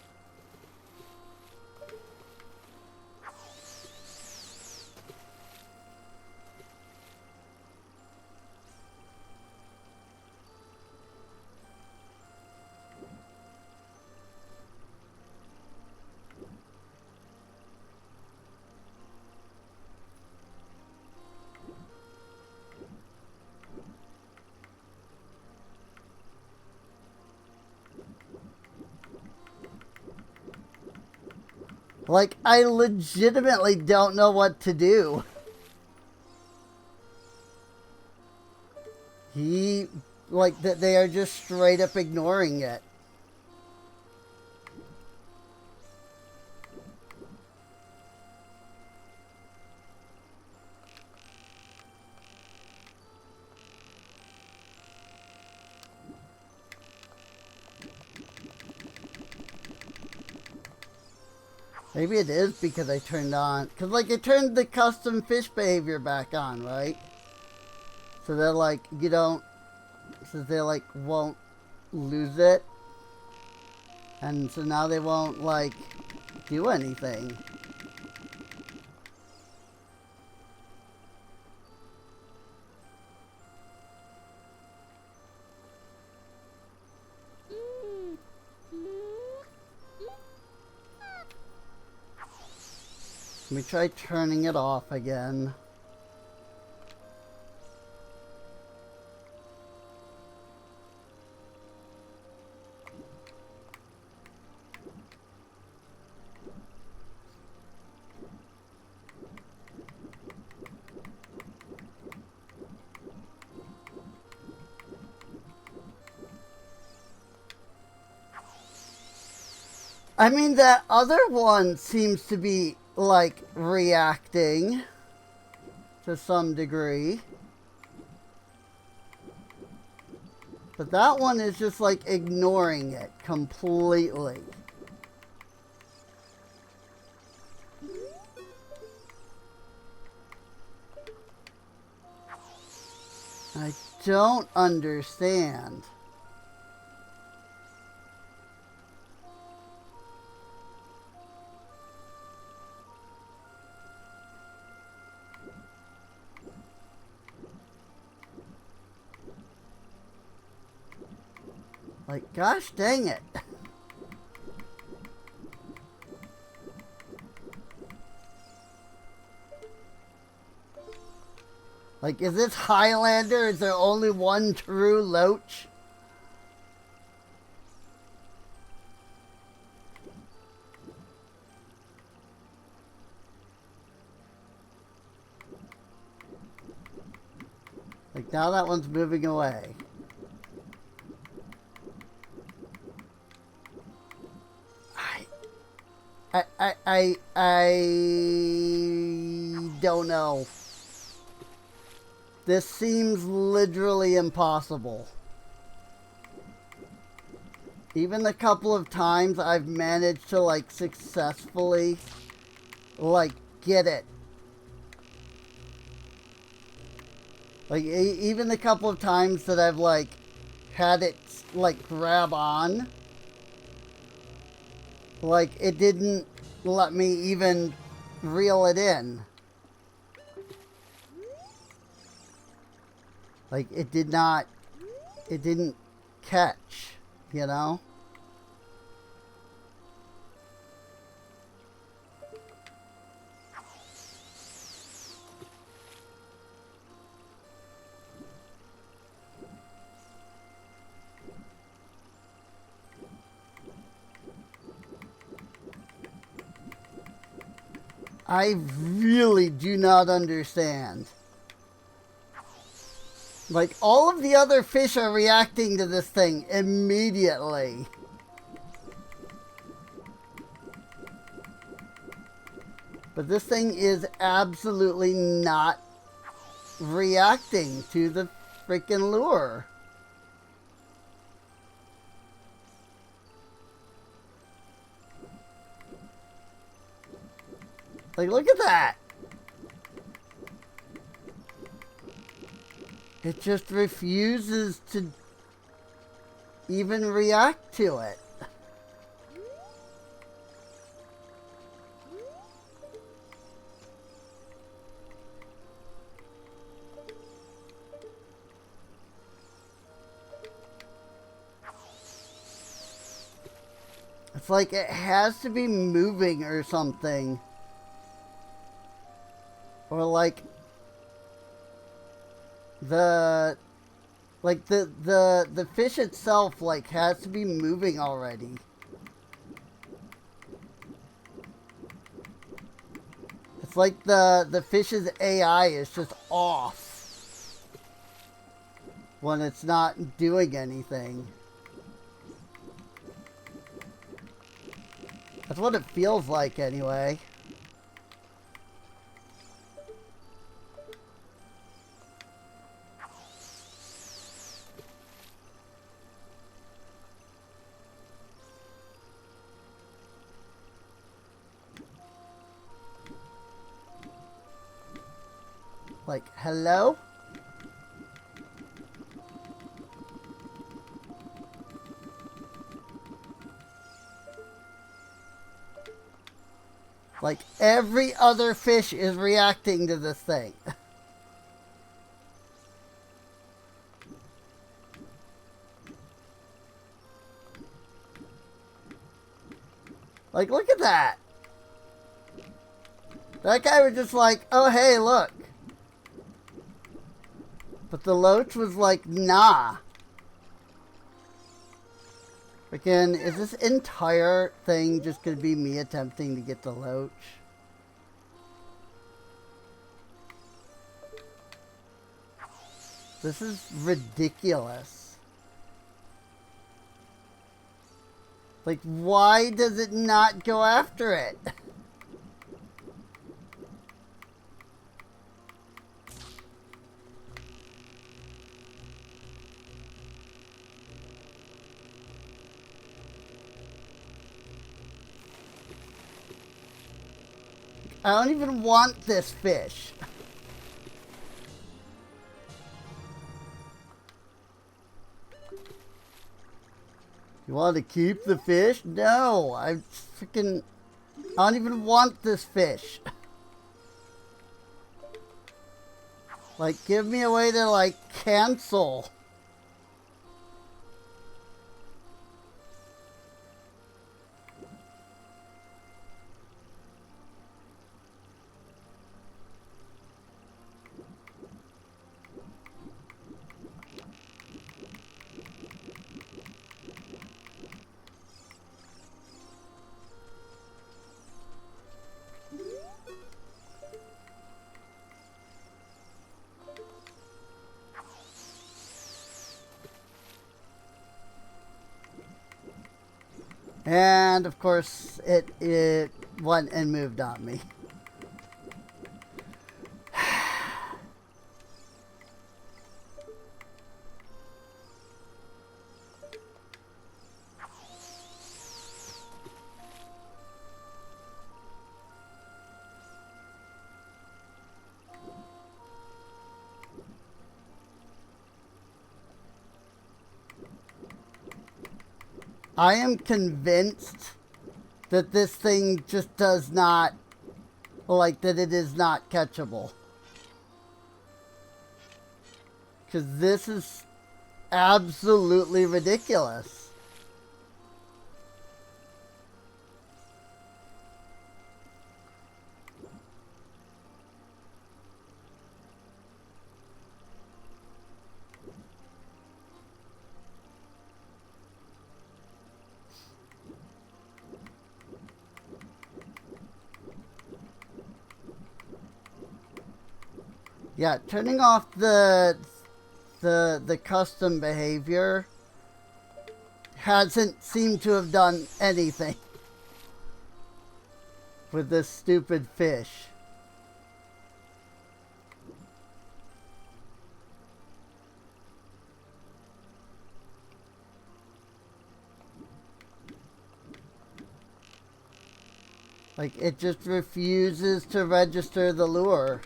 Like, I legitimately don't know what to do. Like, that they are just straight up ignoring it. Maybe it is because I turned on, because like I turned the custom fish behavior back on, right? So they're like, you don't, so they like won't lose it. And so now they won't like do anything. Let me try turning it off again. I mean, that other one seems to be like reacting. to some degree. But that one is just like ignoring it completely. I don't understand. Like, gosh dang it. Like, is this Highlander? Is there only one true Loach? Like, now that one's moving away. I don't know. This seems literally impossible. Even the couple of times I've managed to, like, successfully, like, get it. Like, even the couple of times that I've, like, had it, like, grab on, like, it didn't let me even reel it in. Like, it didn't catch, you know? I really do not understand. Like, all of the other fish are reacting to this thing immediately. But this thing is absolutely not reacting to the freaking lure. Like, look at that. It just refuses to even react to it. It's like it has to be moving or something. Or like the fish itself, like, has to be moving already. It's like the fish's AI is just off when it's not doing anything. That's what it feels like anyway. Like, hello? Like, every other fish is reacting to this thing. Like, look at that. That guy was just like, oh, hey, look. But the Loach was like, nah. Freaking, is this entire thing just going to be me attempting to get the Loach? This is ridiculous. Like, why does it not go after it? I don't even want this fish. You want to keep the fish? No, I don't even want this fish. Like, give me a way to, like, cancel. And, of course, it went and moved on me. I am convinced that this thing just does not, like, that it is not catchable. Because this is absolutely ridiculous. Yeah, turning off the custom behavior hasn't seemed to have done anything with this stupid fish. Like, it just refuses to register the lure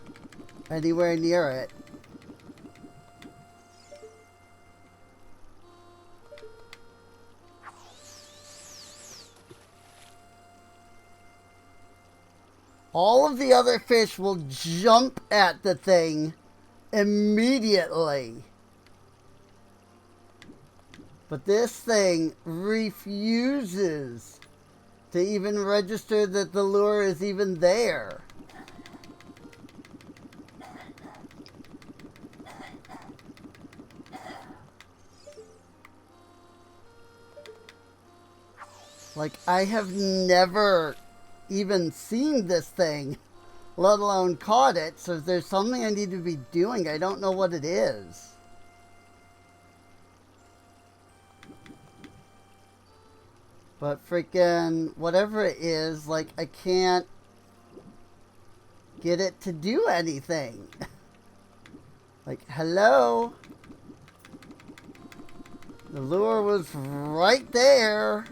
anywhere near it. All of the other fish will jump at the thing immediately. But this thing refuses to even register that the lure is even there. Like, I have never even seen this thing, let alone caught it, so if there's something I need to be doing, I don't know what it is. But freaking whatever it is, like, I can't get it to do anything. Like, hello? The lure was right there.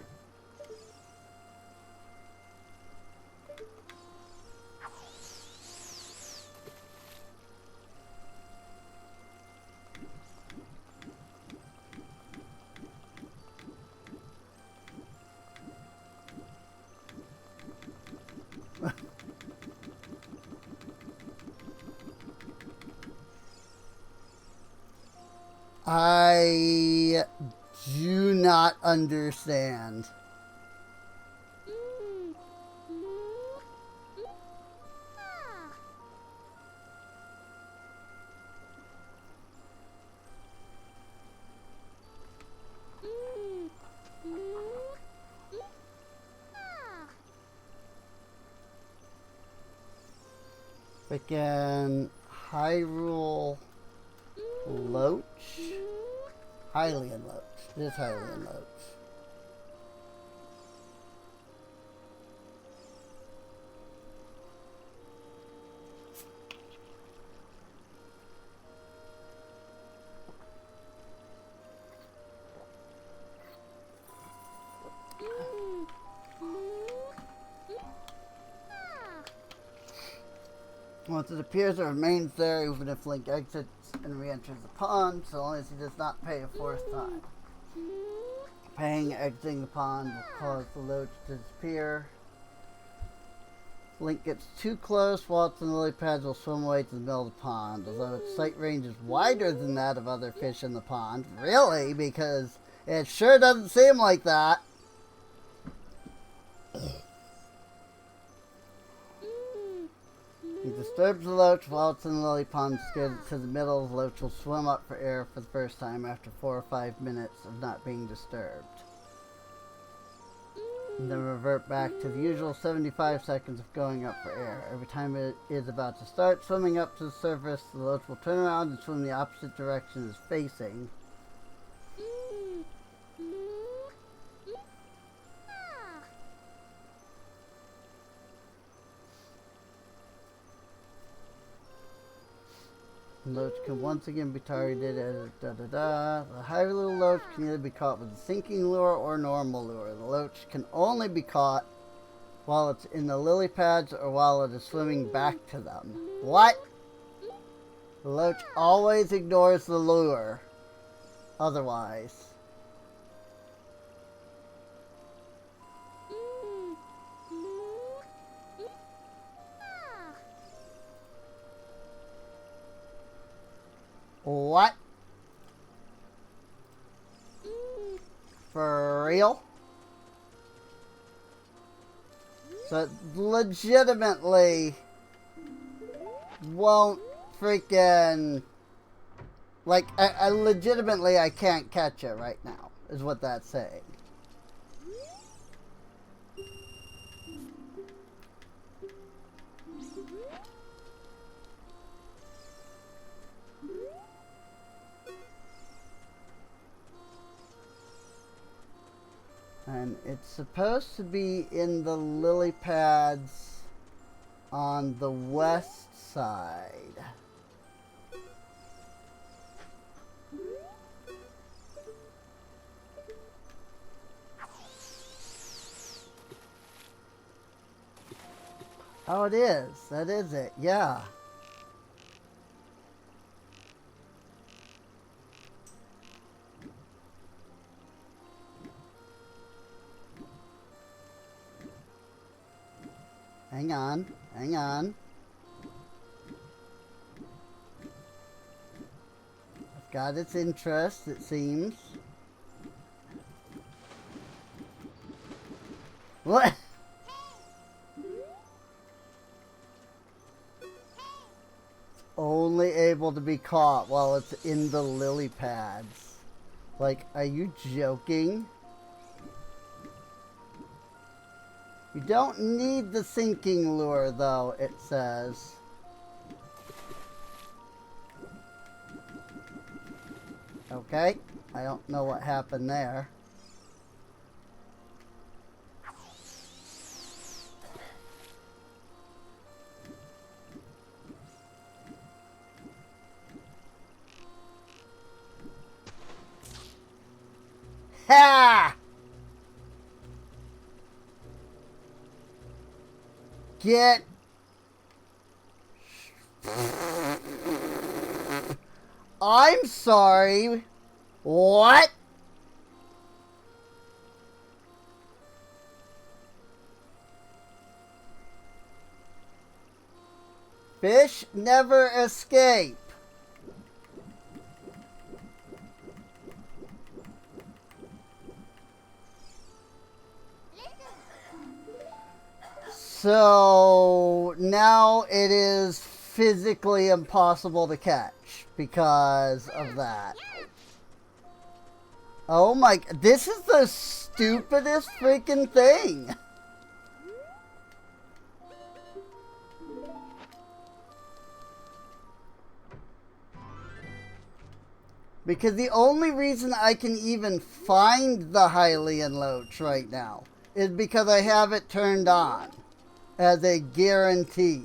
I do not understand. Freaking Hyrule Loach? Hylian Loach. It is Hylian Loach. Once it appears, it remains there even if Link exits and re-enters the pond, so long as he does not pay a fourth time. Paying, exiting the pond will cause the loach to disappear. Link gets too close, Waltz and lily pads will swim away to the middle of the pond, although its sight range is wider than that of other fish in the pond. Really? Because it sure doesn't seem like that. He disturbs the loach, Waltz in the lily pond, scares it to the middle. The loach will swim up for air for the first time after 4 or 5 minutes of not being disturbed. And then revert back to the usual 75 seconds of going up for air. Every time it is about to start swimming up to the surface, the loach will turn around and swim the opposite direction it's facing. The loach can once again be targeted as The higher little loach can either be caught with a sinking lure or normal lure. The loach can only be caught while it's in the lily pads or while it is swimming back to them. What? The loach always ignores the lure. Otherwise. What? For real? So it legitimately won't freaking... Like, I legitimately I can't catch it right now, is what that's saying. And it's supposed to be in the lily pads on the west side. Oh, it is. That is it. Yeah. Hang on, hang on. I've got its interest, it seems. What? It's only able to be caught while it's in the lily pads. Like, are you joking? You don't need the sinking lure, though, it says. Okay, I don't know what happened there. Ha! Get... I'm sorry. What? Fish never escape. So now it is physically impossible to catch because of that. Oh my, this is the stupidest freaking thing. Because the only reason I can even find the Hylian Loach right now is because I have it turned on as a guarantee.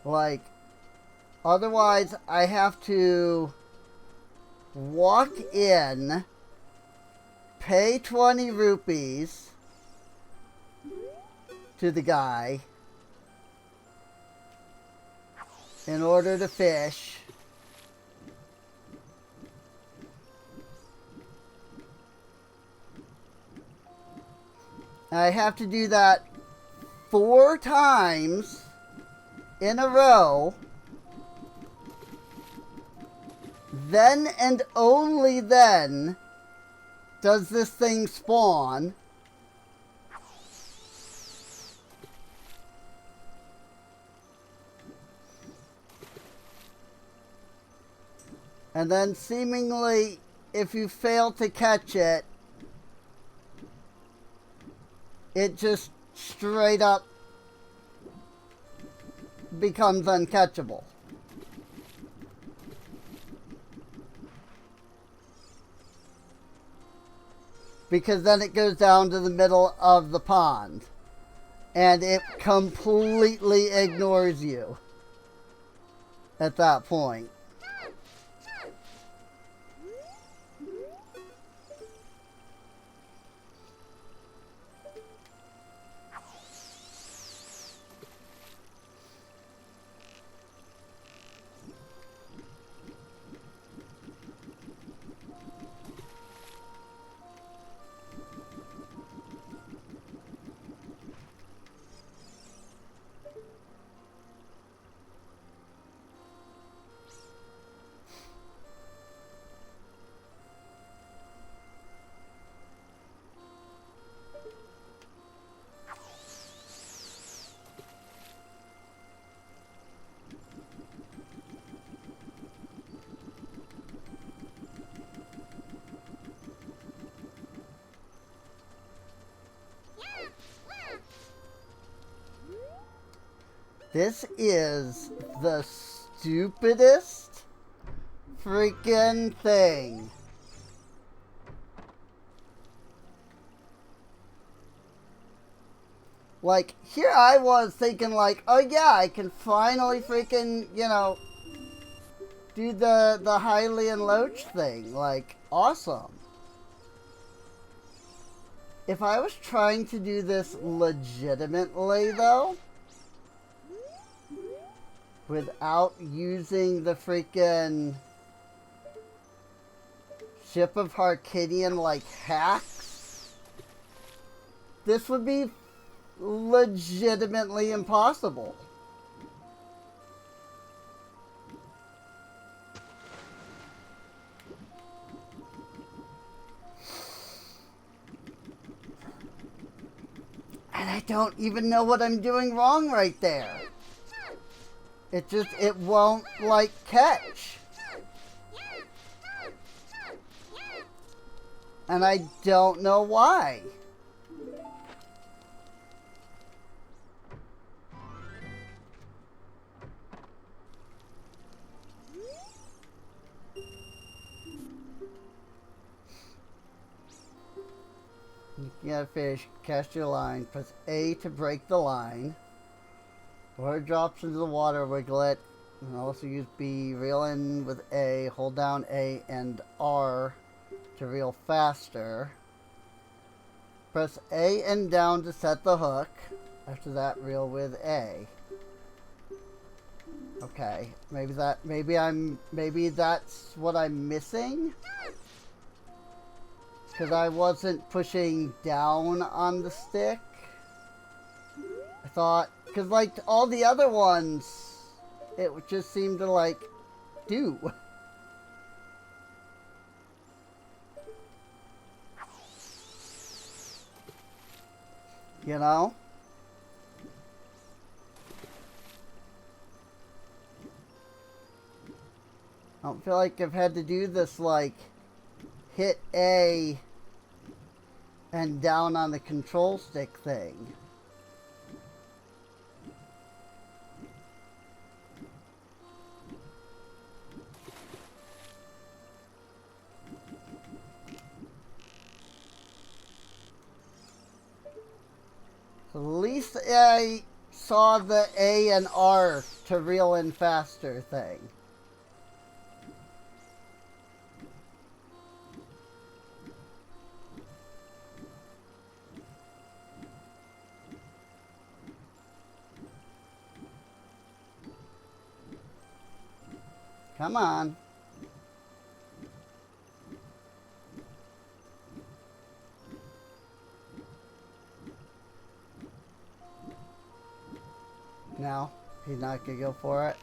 Like, otherwise I have to walk in, pay 20 rupees to the guy, in order to fish. I have to do that 4 times in a row. Then and only then does this thing spawn. And then seemingly, if you fail to catch it, it just straight up becomes uncatchable. Because then it goes down to the middle of the pond. And it completely ignores you at that point. This is the stupidest freaking thing. Like, here I was thinking like, oh yeah, I can finally freaking, you know, do the Hylian Loach thing. Like, awesome. If I was trying to do this legitimately, though, without using the freaking Ship of Harkinian, like, hacks, this would be legitimately impossible. And I don't even know what I'm doing wrong right there. It just, it won't, like, catch. And I don't know why. You get a fish, cast your line, press A to break the line. Or it drops into the water, wiggle it. You can also use B, reel in with A, hold down A and R to reel faster. Press A and down to set the hook. After that, reel with A. Okay, maybe that's what I'm missing? Because I wasn't pushing down on the stick. I thought, because like all the other ones, it just seemed to like do. You know? I don't feel like I've had to do this like hit A and down on the control stick thing. At least I saw the A and R to reel in faster thing. Come on. No, he's not gonna go for it.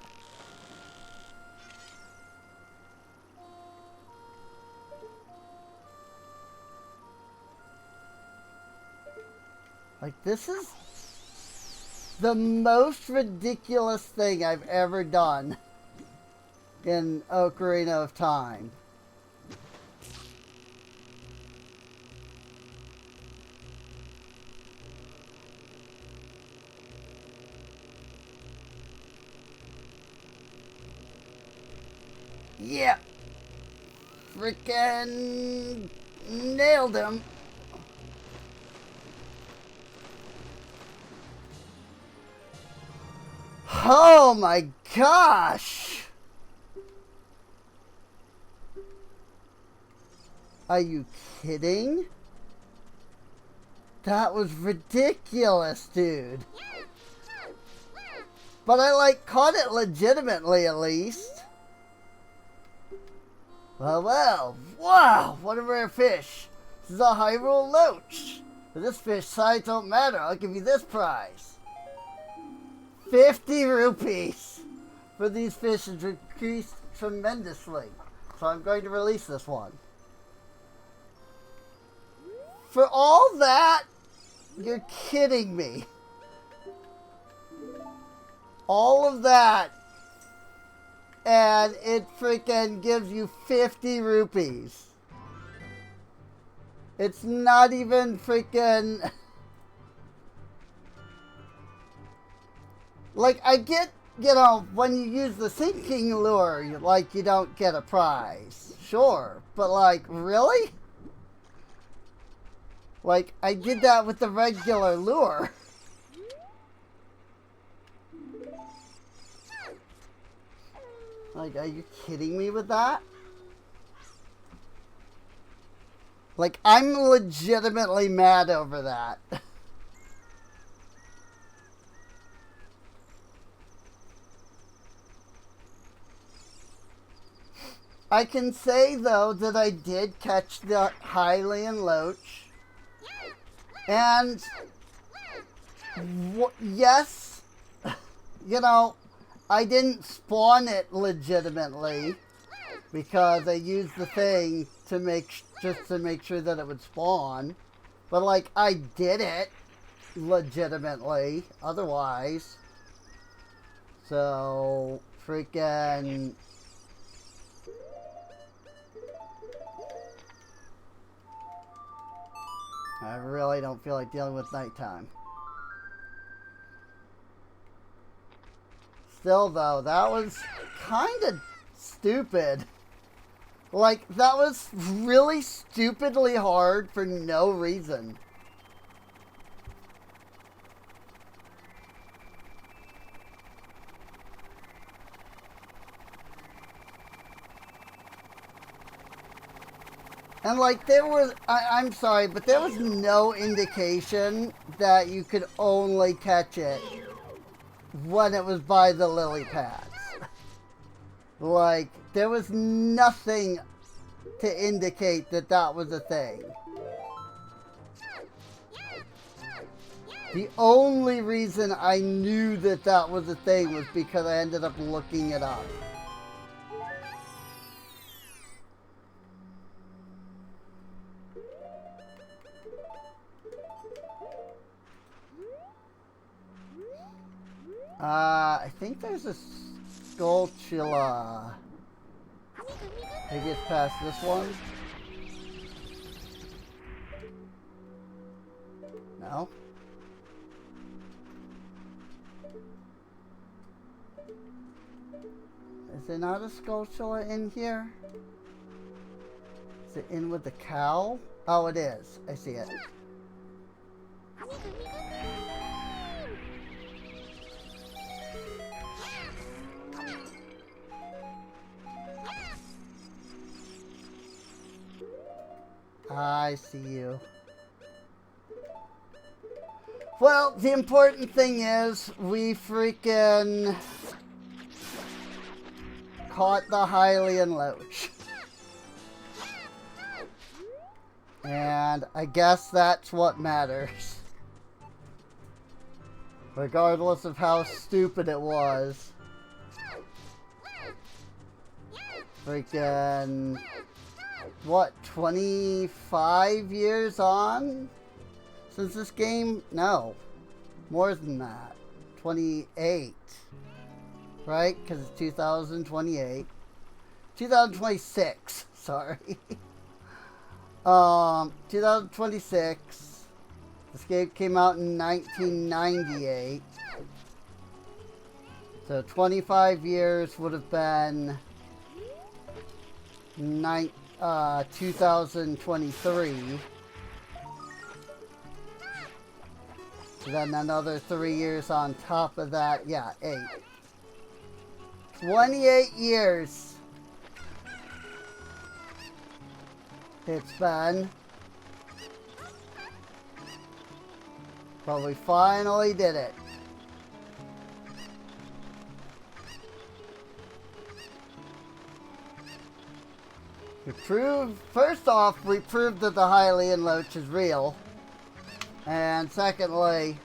Like, this is the most ridiculous thing I've ever done in Ocarina of Time. Yep. Frickin' nailed him. Oh my gosh! Are you kidding? That was ridiculous, dude. But I, like, caught it legitimately, at least. Well, wow, what a rare fish. This is a Hyrule Loach. For this fish, size don't matter. I'll give you this prize. 50 rupees for these fish has increased tremendously. So I'm going to release this one. For all that, you're kidding me. All of that, and it freaking gives you 50 rupees. It's not even freaking... Like, I get, you know, when you use the sinking lure, like, you don't get a prize. Sure, but, like, really? Like, I did that with the regular lure. Like, are you kidding me with that? Like, I'm legitimately mad over that. I can say, though, that I did catch the Hylian Loach. And, yes, you know, I didn't spawn it legitimately because I used the thing to just to make sure that it would spawn. But, like, I did it legitimately otherwise. So, freaking... I really don't feel like dealing with nighttime. Still, though, that was kind of stupid. Like, that was really stupidly hard for no reason. And, like, there was, I'm sorry, but there was no indication that you could only catch it when it was by the lily pads. Like, there was nothing to indicate that that was a thing. The only reason I knew that that was a thing was because I ended up looking it up. I think there's a Skulltula. I get past this one. No. Is there not a Skulltula in here? Is it in with the cow? Oh, it is. I see it. I see you. Well, the important thing is we freaking caught the Hylian Loach. And I guess that's what matters. Regardless of how stupid it was. Freaking... what, 25 years on? Since this game? No. More than that. 28. Right? Because it's 2028. 2026. Sorry. 2026. This game came out in 1998. So 25 years would have been 2023. Then another 3 years on top of that. Yeah, 8. 28 years. It's been. But we finally did it. First off, we proved that the Hylian Loach is real. And secondly,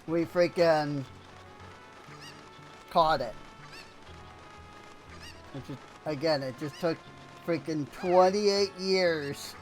we freaking caught it. Again, it just took freaking 28 years.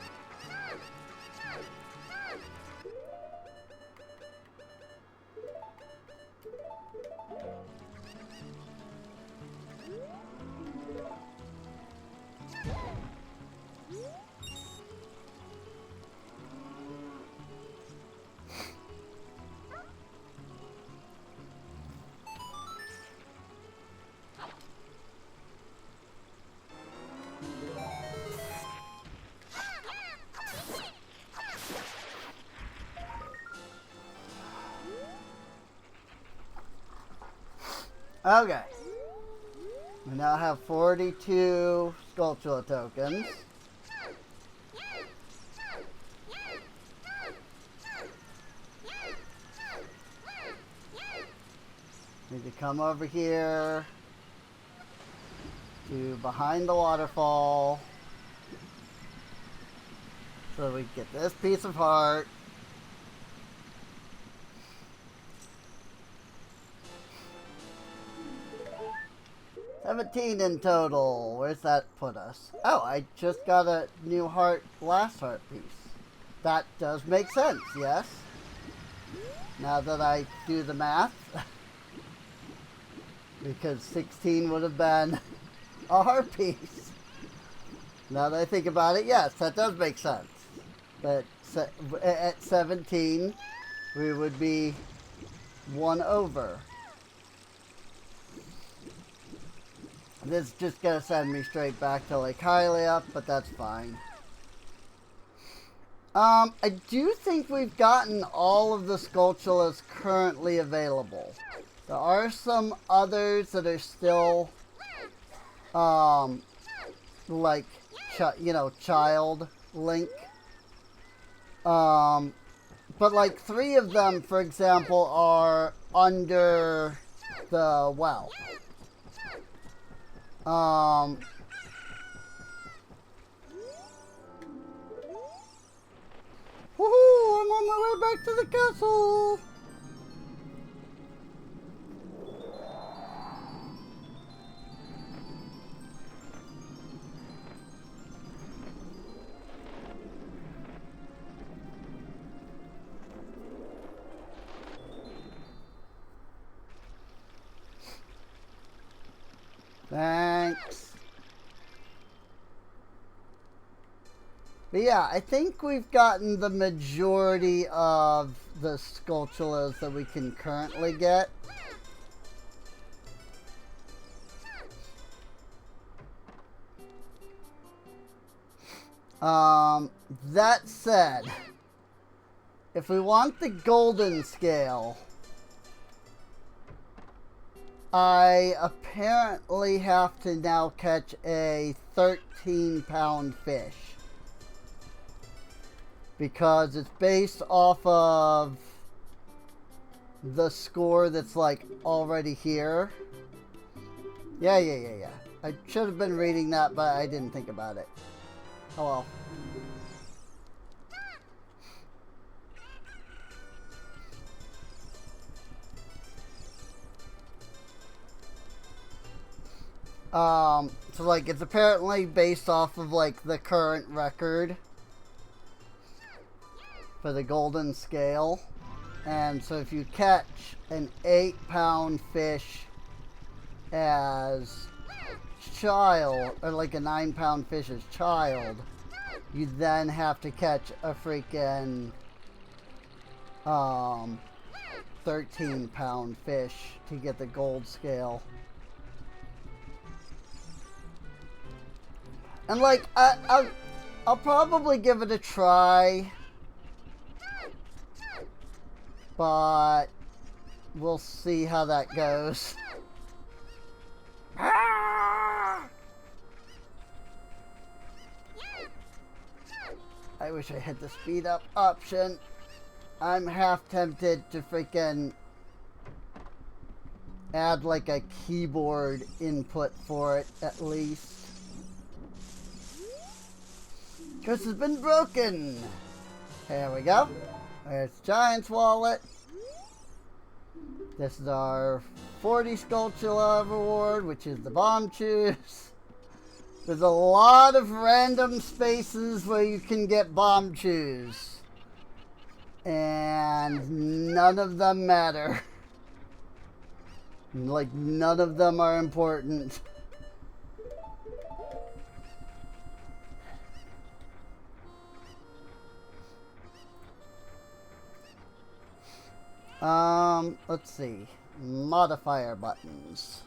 Okay. We now have 42 Skulltula tokens. Need to come over here to behind the waterfall so we get this piece of heart. 17 in total. Where's that put us? Oh, I just got a new heart, last heart piece. That does make sense, yes. Now that I do the math. Because 16 would have been a heart piece. Now that I think about it, yes, that does make sense. But at 17, we would be 1 over. This is just gonna send me straight back to Lake Hylia, but that's fine. I do think we've gotten all of the Skulltulas currently available. There are some others that are still, like, Child Link. But like 3 of them, for example, are under the well. Woohoo! I'm on my way back to the castle! Thanks. But yeah, I think we've gotten the majority of the Skulltulas that we can currently get. That said, if we want the golden scale, I apparently have to now catch a 13-pound fish. Because it's based off of the score that's like already here. Yeah. I should have been reading that, but I didn't think about it. Oh well. So like it's apparently based off of like the current record for the golden scale. And so if you catch an 8-pound fish as child, or like a 9-pound fish as child, you then have to catch a freaking 13-pound fish to get the gold scale. And like I'll probably give it a try, but we'll see how that goes. I wish I had the speed up option. I'm half tempted to freaking add like a keyboard input for it at least. This has been broken. There we go. There's Giant's wallet. This is our 40 Skulltula reward, which is the bomb chews. There's a lot of random spaces where you can get bomb chews. And none of them matter. Like, none of them are important. Let's see. Modifier buttons.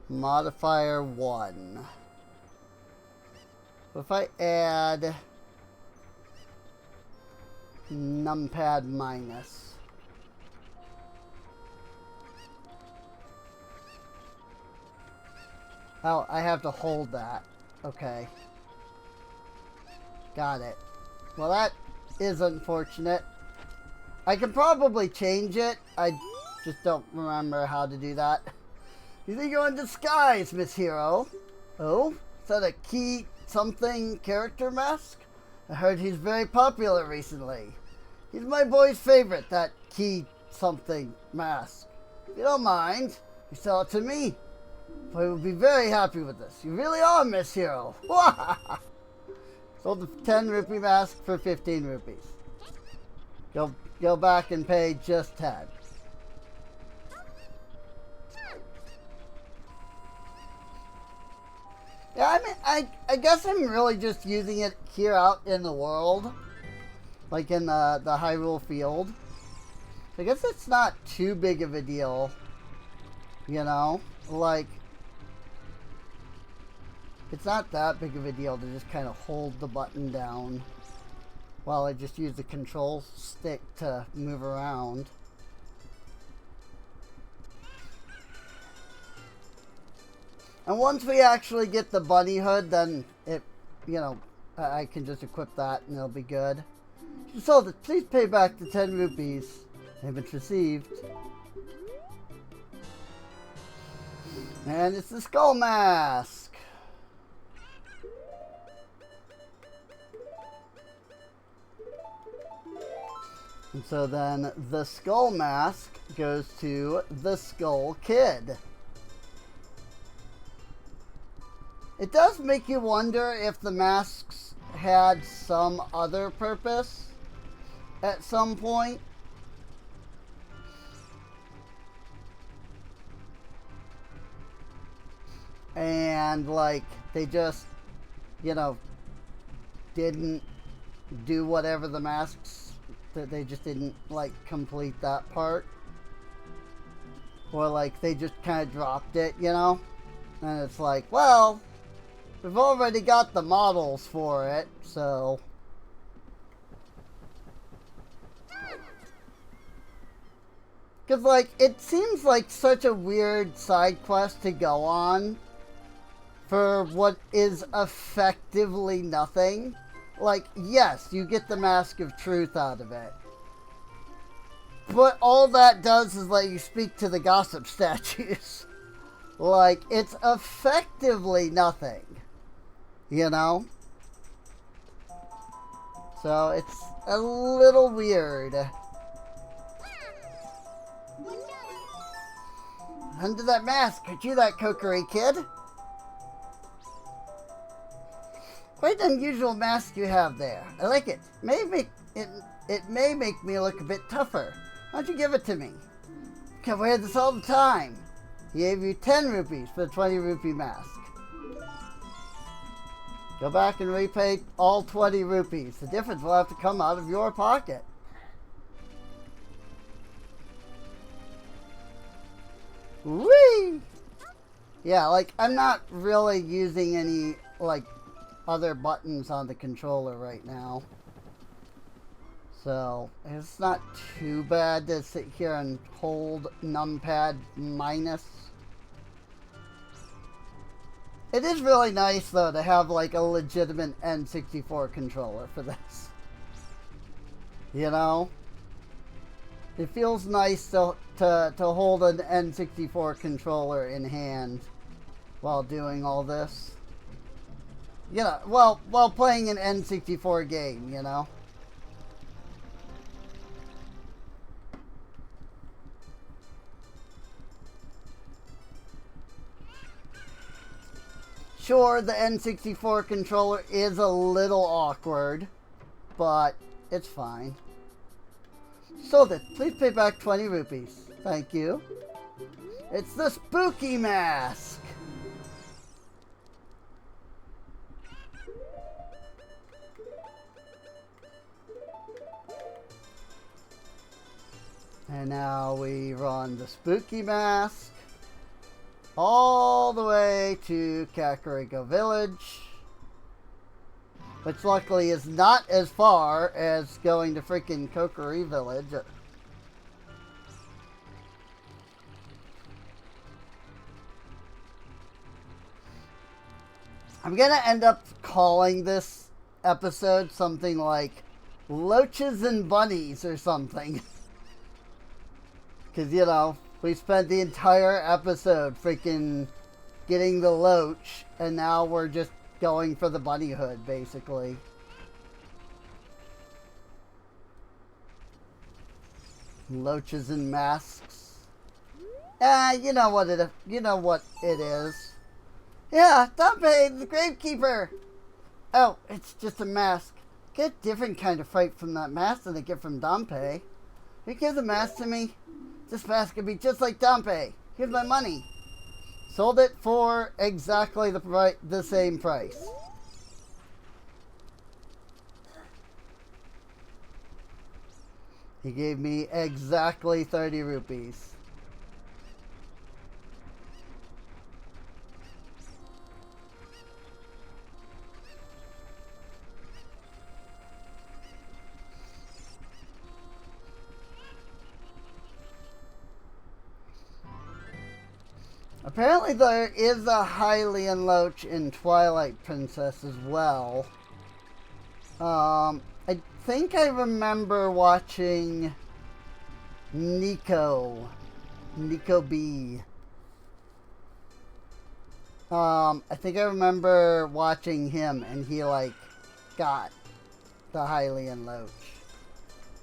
Modifier 1. If I add numpad minus. Oh, I have to hold that. Okay. Got it. Well, that is unfortunate. I can probably change it. I just don't remember how to do that. You think you're in disguise, Miss Hero? Oh? Is that a key something character mask? I heard he's very popular recently. He's my boy's favorite, that key something mask. If you don't mind, you sell it to me. I will be very happy with this. You really are, Miss Hero. Sold the 10 rupee mask for 15 rupees. Go back and pay just 10. Yeah, I mean, I guess I'm really just using it here out in the world. Like in the Hyrule field. I guess it's not too big of a deal. You know? Like, it's not that big of a deal to just kind of hold the button down while I just use the control stick to move around. And once we actually get the bunny hood, then it, you know, I can just equip that and it'll be good. You sold it. Please pay back the 10 rupees. Payment received. And it's the skull mask. And so then the skull mask goes to the Skull Kid. It does make you wonder if the masks had some other purpose at some point. And like they just, you know, didn't do whatever the masks, that they just didn't like complete that part, or like they just kind of dropped it, you know. And it's like, well, we've already got the models for it, so because like it seems like such a weird side quest to go on for what is effectively nothing. Like, yes, you get the Mask of Truth out of it. But all that does is let you speak to the gossip statues. Like, it's effectively nothing. You know? So, it's a little weird. Under that mask, aren't you that Kokiri kid? Quite an unusual mask you have there. I like it. It may make me look a bit tougher. Why don't you give it to me? I can wear this all the time. He gave you 10 rupees for the 20 rupee mask. Go back and repay all 20 rupees. The difference will have to come out of your pocket. Whee! Yeah, like, I'm not really using any, like, other buttons on the controller right now. So, it's not too bad to sit here and hold numpad minus. It is really nice, though, to have, like, a legitimate N64 controller for this. You know? It feels nice to hold an N64 controller in hand while doing all this. You know, while playing an N64 game, you know? Sure, the N64 controller is a little awkward, but it's fine. Sold it. Please pay back 20 rupees. Thank you. It's the spooky mask. And now we run the spooky mask all the way to Kakariko Village, which luckily is not as far as going to freaking Kokiri Village. I'm gonna end up calling this episode something like Loaches and Bunnies or something. Because, you know, we spent the entire episode freaking getting the Loach, and now we're just going for the bunny hood, basically. Loaches and masks. You know what it is. Yeah, Dumpy, the Gravekeeper. Oh, it's just a mask. Get a different kind of fright from that mask than I get from Dumpy. You give the mask to me? This mask could be just like Dumpy. Here's my money. Sold it for exactly the same price. He gave me exactly 30 rupees. Apparently there is a Hylian Loach in Twilight Princess as well. I think I remember watching Nico B. I think I remember watching him and he like got the Hylian Loach.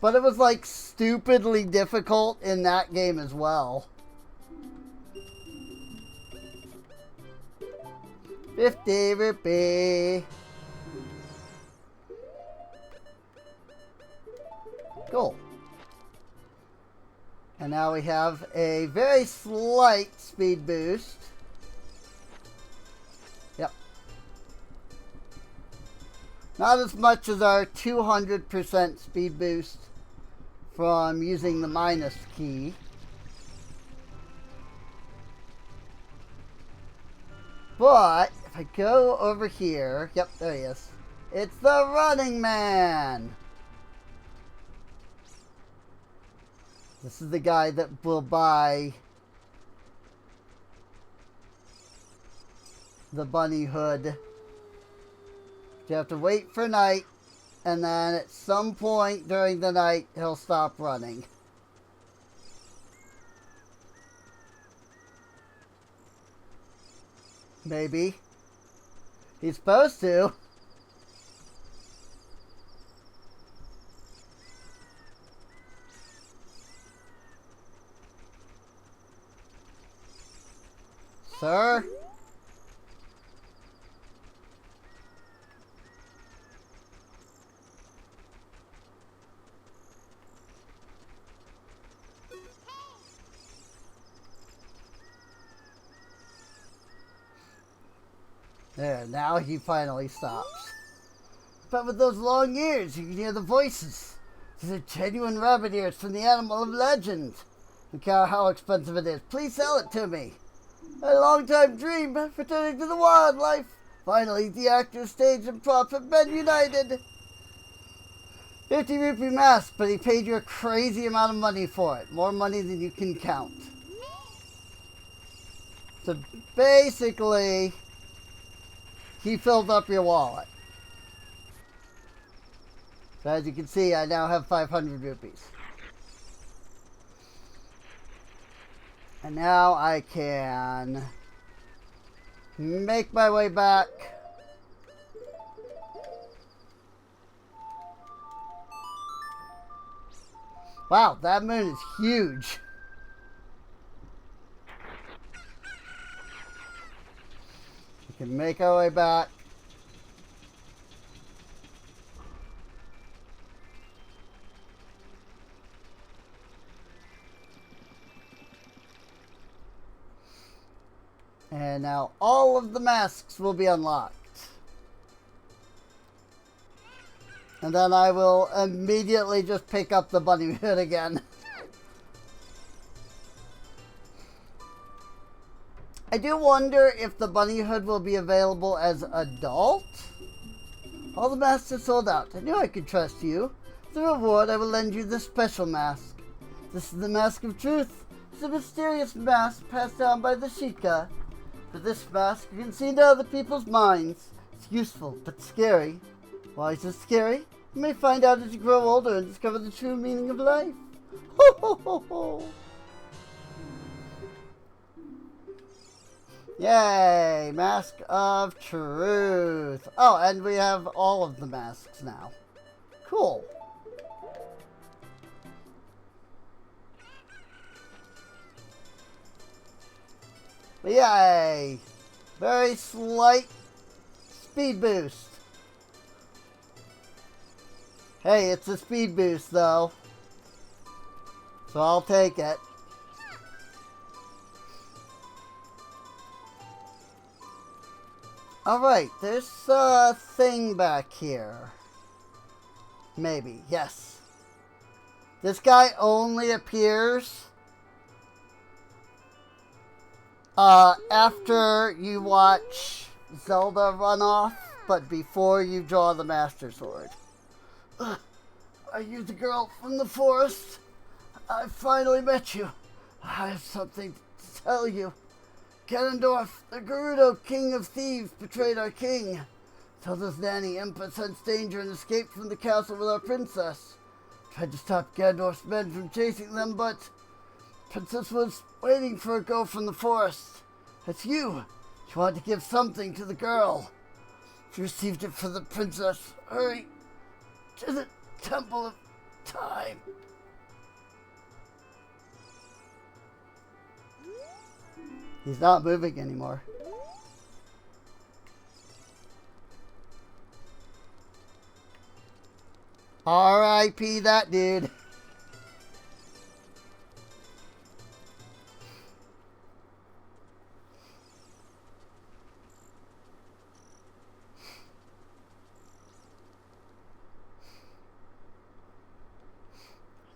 But it was like stupidly difficult in that game as well. 50 rupee. Cool. And now we have a very slight speed boost. Yep. Not as much as our 200% speed boost from using the minus key. But if I go over here, yep, there he is. It's the Running Man. This is the guy that will buy the bunny hood. You have to wait for night, and then at some point during the night, he'll stop running. Maybe. He's supposed to. Sir? There, now he finally stops. But with those long ears, you can hear the voices. These are genuine rabbit ears from the animal of legend. No care how expensive it is, please sell it to me. A long-time dream, returning to the wildlife. Finally, the actors, stage, and props have been united. 50 rupee mask, but he paid you a crazy amount of money for it. More money than you can count. So basically, he filled up your wallet. So as you can see, I now have 500 rupees. And now I can make my way back. Wow, that moon is huge. We can make our way back. And now all of the masks will be unlocked. And then I will immediately just pick up the bunny hood again. I do wonder if the bunny hood will be available as adult. All the masks are sold out. I knew I could trust you. As a reward, I will lend you this special mask. This is the Mask of Truth. It's a mysterious mask passed down by the Sheikah. With this mask, you can see into other people's minds. It's useful, but scary. Why is it scary? You may find out as you grow older and discover the true meaning of life. Ho ho ho ho! Yay! Mask of Truth. Oh, and we have all of the masks now. Cool. Yay! Very slight speed boost. Hey, it's a speed boost though. So I'll take it. Alright, there's a thing back here. Maybe, yes. This guy only appears after you watch Zelda run off, but before you draw the Master Sword. Are you the girl from the forest? I finally met you. I have something to tell you. Ganondorf, the Gerudo King of Thieves, betrayed our king. Tells us Nanny Impa sensed danger and escaped from the castle with our princess. Tried to stop Ganondorf's men from chasing them, but Princess was waiting for a go from the forest. It's you. She wanted to give something to the girl. She received it for the princess. Hurry to the Temple of Time. He's not moving anymore. R.I.P. that dude.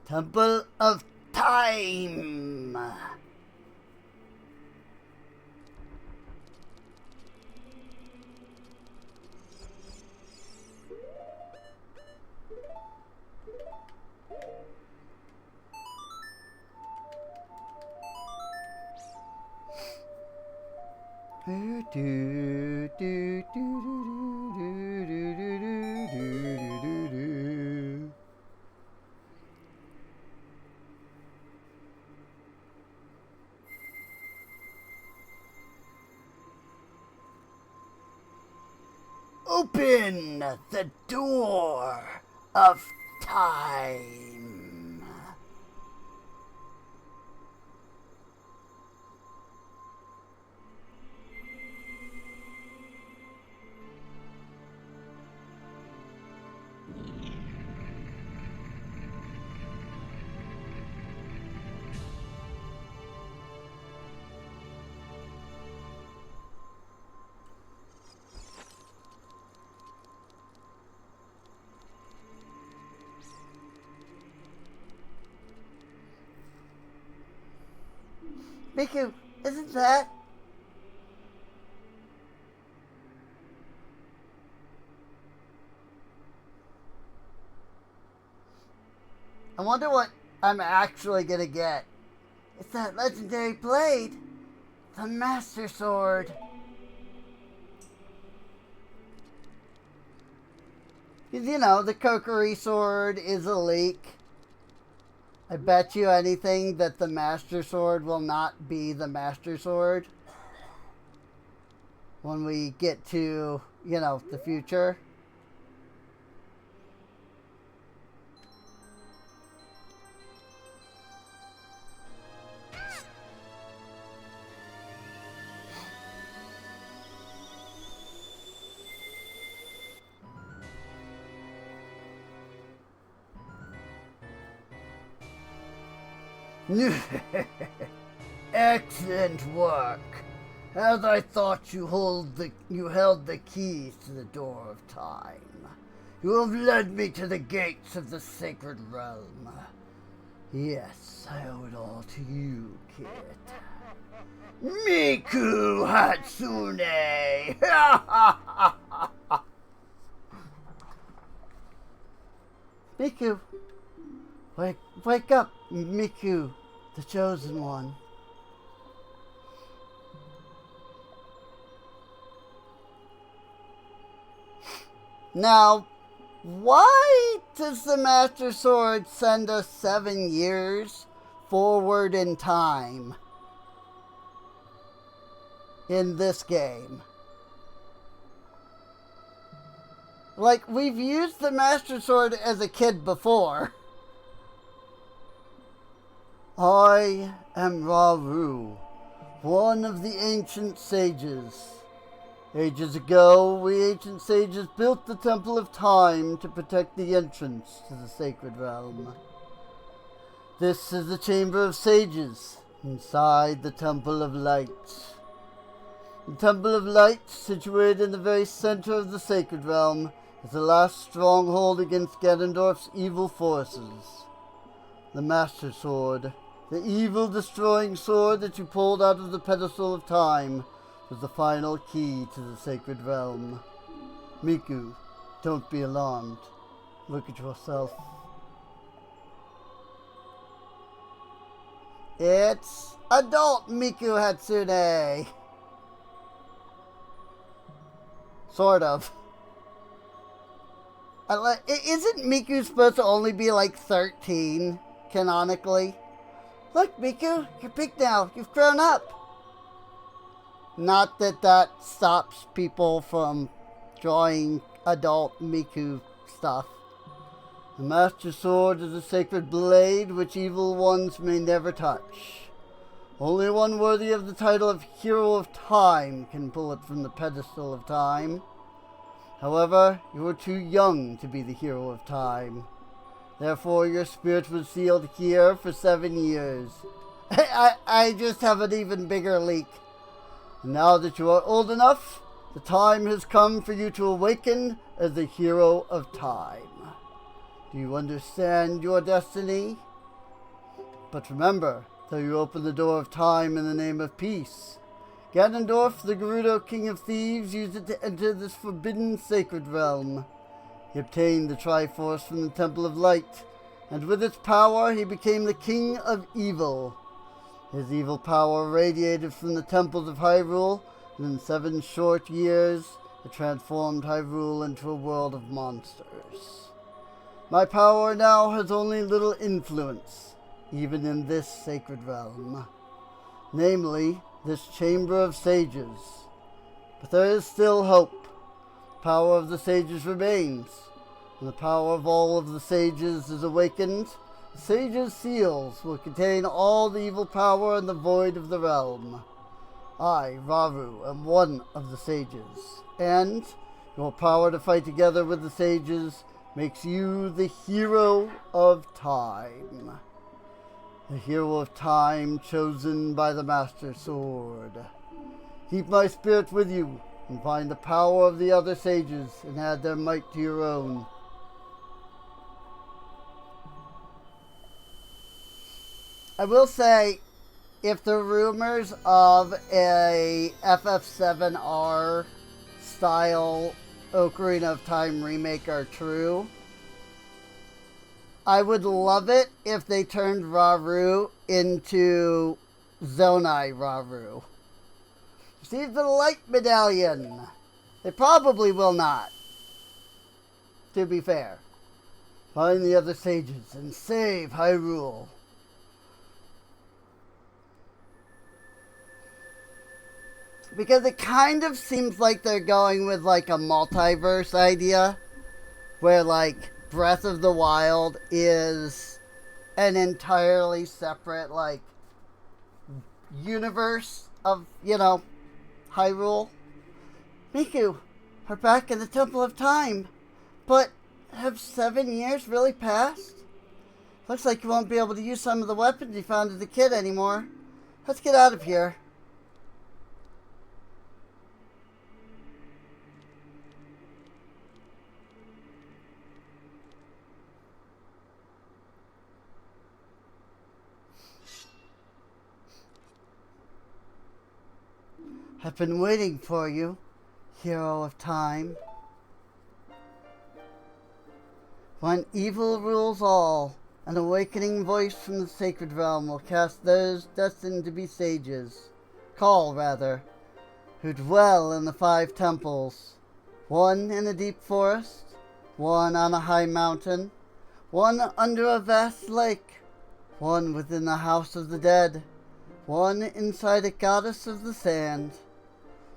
Temple of Time. Do do do do do do do do do do. Open the door of time. Miku, isn't that? I wonder what I'm actually gonna get. It's that legendary blade, the Master Sword. You know, the Kokiri Sword is a leak. I bet you anything that the Master Sword will not be the Master Sword when we get to, you know, the future. Excellent work. As I thought, you held the keys to the door of time. You have led me to the gates of the sacred realm. Yes, I owe it all to you, kid. Miku Hatsune! Miku, wake up, Miku, the chosen one. Now, why does the Master Sword send us 7 years forward in time in this game? Like, we've used the Master Sword as a kid before. I am Rauru, one of the ancient sages. Ages ago, we ancient sages built the Temple of Time to protect the entrance to the sacred realm. This is the Chamber of Sages, inside the Temple of Light. The Temple of Light, situated in the very center of the sacred realm, is the last stronghold against Ganondorf's evil forces. The Master Sword, the evil destroying sword that you pulled out of the pedestal of time, was the final key to the sacred realm. Miku, don't be alarmed. Look at yourself. It's adult Miku Hatsune. Sort of. Isn't Miku supposed to only be like 13, canonically? Look, Miku, you're big now. You've grown up. Not that that stops people from drawing adult Miku stuff. The Master Sword is a sacred blade which evil ones may never touch. Only one worthy of the title of Hero of Time can pull it from the pedestal of time. However, you are too young to be the Hero of Time. Therefore, your spirit was sealed here for 7 years. I just have an even bigger leak. Now that you are old enough, the time has come for you to awaken as the Hero of Time. Do you understand your destiny? But remember, though you open the door of time in the name of peace, Ganondorf, the Gerudo King of Thieves, used it to enter this forbidden sacred realm. He obtained the Triforce from the Temple of Light, and with its power he became the King of Evil. His evil power radiated from the temples of Hyrule, and in 7 short years, it transformed Hyrule into a world of monsters. My power now has only little influence, even in this sacred realm. Namely, this Chamber of Sages. But there is still hope. power of the sages remains. When the power of all of the sages is awakened, the sages' seals will contain all the evil power in the void of the realm. I, Raru, am one of the sages, and your power to fight together with the sages makes you the hero of time. The hero of time chosen by the Master Sword. Keep my spirit with you and find the power of the other sages and add their might to your own. I will say, if the rumors of a FF7R style Ocarina of Time remake are true, I would love it if they turned Raru into Zonai Raru. Receive the light medallion. They probably will not, to be fair. Find the other sages and save Hyrule. Because it kind of seems like they're going with like a multiverse idea, where like Breath of the Wild is an entirely separate like universe of, you know, Hyrule. Miku, we're back in the Temple of Time, but have 7 years really passed? Looks like you won't be able to use some of the weapons you found as a kid anymore. Let's get out of here. I've been waiting for you, hero of time. When evil rules all, an awakening voice from the sacred realm will cast those destined to be sages, who dwell in the 5 temples, one in a deep forest, one on a high mountain, one under a vast lake, one within the house of the dead, one inside a goddess of the sand.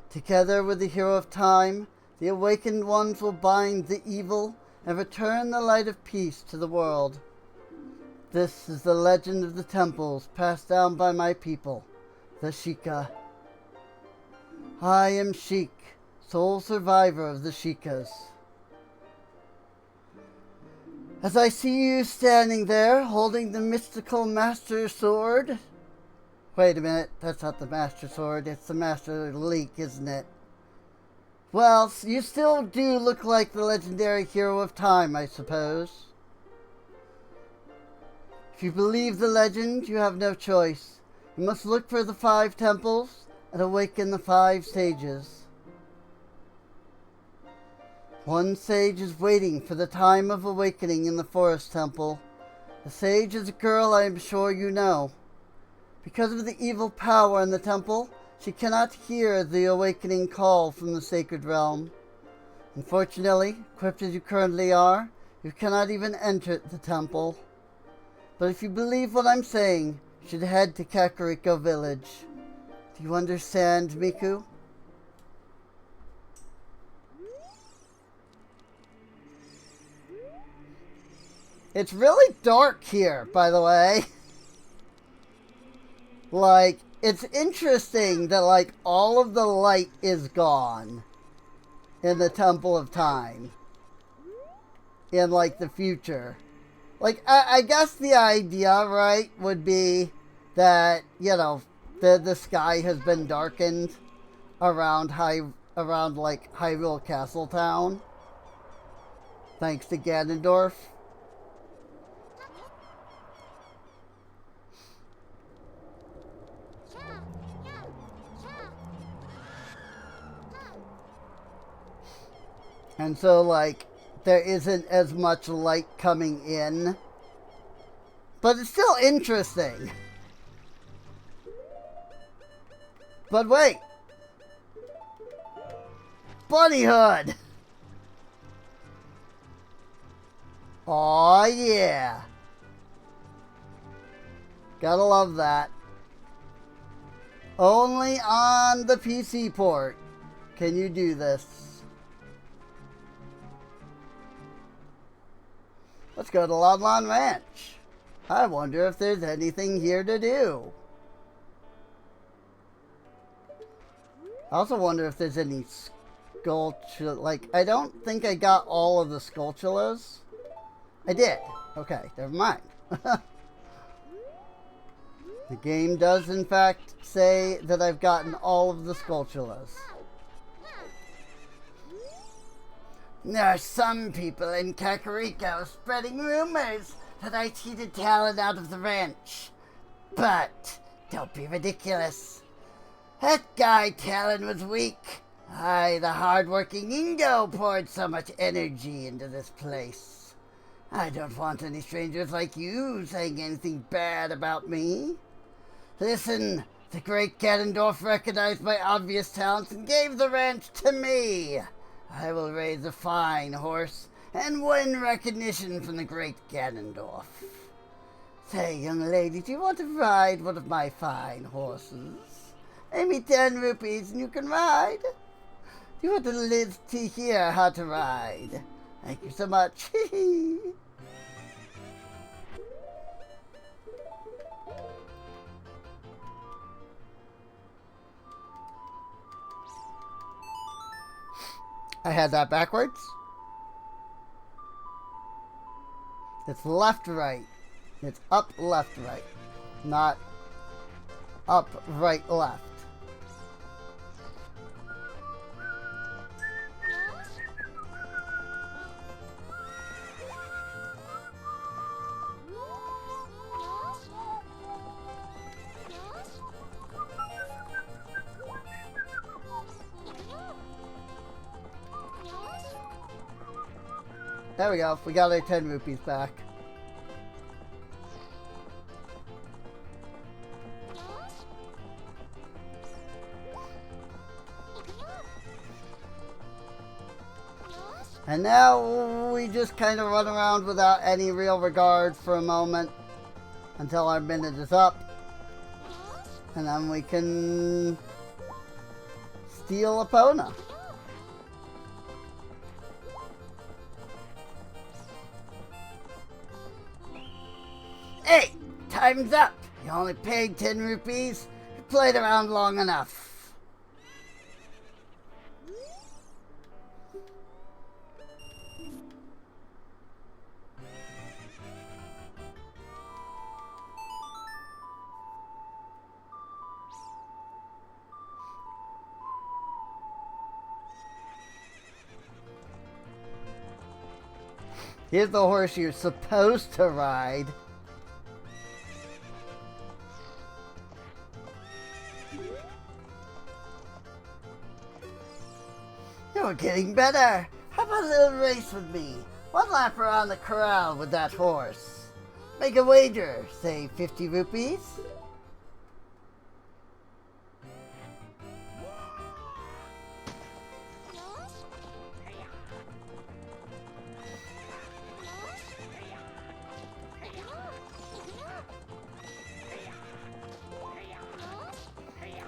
Together with the hero of time, the awakened ones will bind the evil and return the light of peace to the world. This is the legend of the temples passed down by my people, the Sheikah. I am Sheik, sole survivor of the Sheikahs. As I see you standing there holding the mystical Master Sword. Wait a minute, that's not the Master Sword, it's the Master Leek, isn't it? Well, you still do look like the legendary hero of time, I suppose. If you believe the legend, you have no choice. You must look for the 5 temples and awaken the 5 sages. One sage is waiting for the time of awakening in the forest temple. The sage is a girl I am sure you know. Because of the evil power in the temple, she cannot hear the awakening call from the sacred realm. Unfortunately, equipped as you currently are, you cannot even enter the temple. But if you believe what I'm saying, you should head to Kakariko Village. Do you understand, Miku? It's really dark here, by the way. Like, it's interesting that, like, all of the light is gone in the Temple of Time. In, like, the future. Like, I guess the idea, right, would be that, you know, the sky has been darkened around, like, Hyrule Castle Town. Thanks to Ganondorf. And so, like, there isn't as much light coming in. But it's still interesting. But wait. Bunnyhood! Aw, yeah. Gotta love that. Only on the PC port can you do this. Let's go to Lon Lon Ranch. I wonder if there's anything here to do. I also wonder if there's any sculpture. Like, I don't think I got all of the sculptulas. I did. Okay, never mind. The game does, in fact, say that I've gotten all of the sculptulas. There are some people in Kakariko spreading rumors that I cheated Talon out of the ranch. But don't be ridiculous. That guy Talon was weak. I, the hard-working Ingo, poured so much energy into this place. I don't want any strangers like you saying anything bad about me. Listen, the great Ganondorf recognized my obvious talents and gave the ranch to me. I will raise a fine horse and win recognition from the great Ganondorf. Say, young lady, do you want to ride one of my fine horses? Pay me 10 rupees and you can ride. Do you want to live to hear how to ride? Thank you so much. I had that backwards. It's left, right. It's up, left, right. Not up, right, left. There we go. We got our 10 rupees back. And now we just kind of run around without any real regard for a moment until our minute is up. And then we can steal Epona. Hey, time's up. You only paid 10 rupees. You played around long enough. Here's the horse you're supposed to ride. You're getting better. How about a little race with me? One lap around the corral with that horse. Make a wager, say 50 rupees.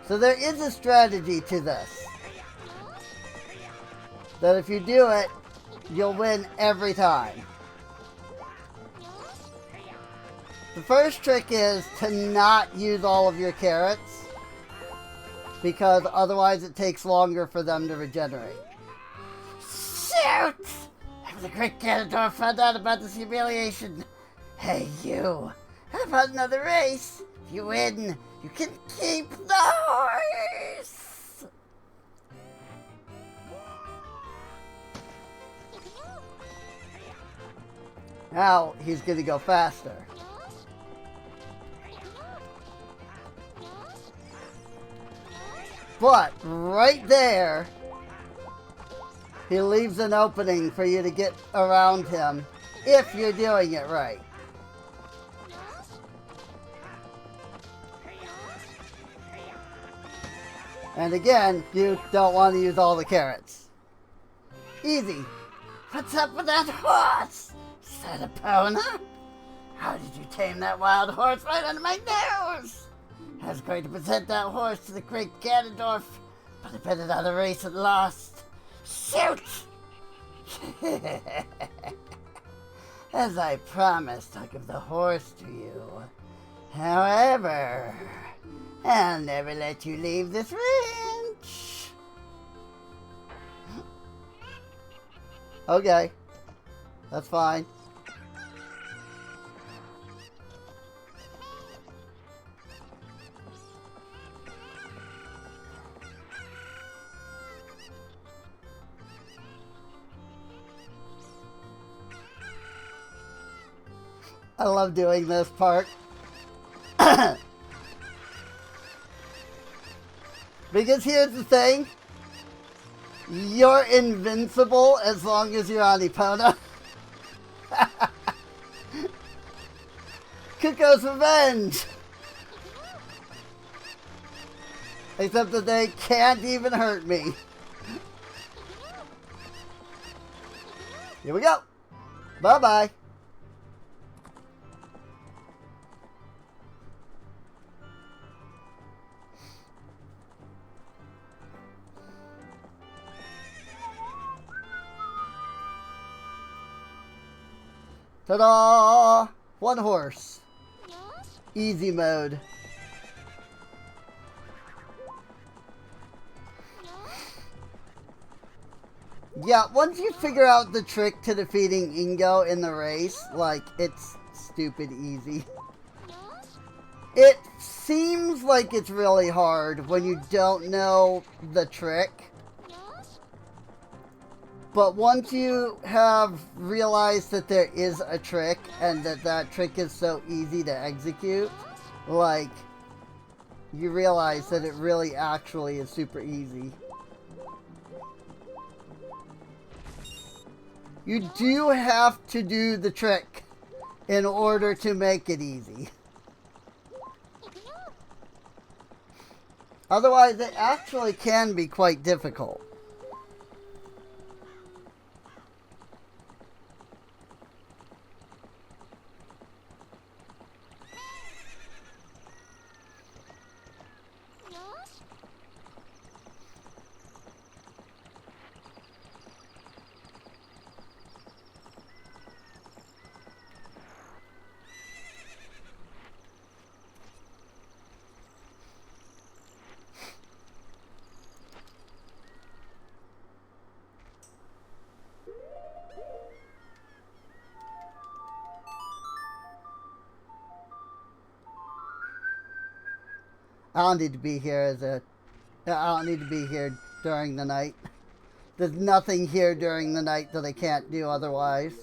So there is a strategy to this. That if you do it, you'll win every time. The first trick is to not use all of your carrots, because otherwise it takes longer for them to regenerate. Shoot! The great Ganondorf found out about this humiliation. Hey you, how about another race? If you win, you can keep the horse! Now he's going to go faster. But right there, he leaves an opening for you to get around him if you're doing it right. And again, you don't want to use all the carrots. Easy. What's up with that horse? Said Epona? How did you tame that wild horse right under my nose? I was going to present that horse to the great Ganondorf, but I bet another race and lost. Shoot! As I promised, I'll give the horse to you. However, I'll never let you leave this ranch. Okay. That's fine. I love doing this part. Because here's the thing. You're invincible as long as you're on Epona. Kuko's revenge! Except that they can't even hurt me. Here we go. Bye-bye. Ta-da! One horse. Easy mode. Yeah, once you figure out the trick to defeating Ingo in the race, like, it's stupid easy. It seems like it's really hard when you don't know the trick. But once you have realized that there is a trick and that that trick is so easy to execute, like, you realize that it really actually is super easy. You do have to do the trick in order to make it easy. Otherwise, it actually can be quite difficult. I don't need to be here I don't need to be here during the night. There's nothing here during the night that I can't do otherwise.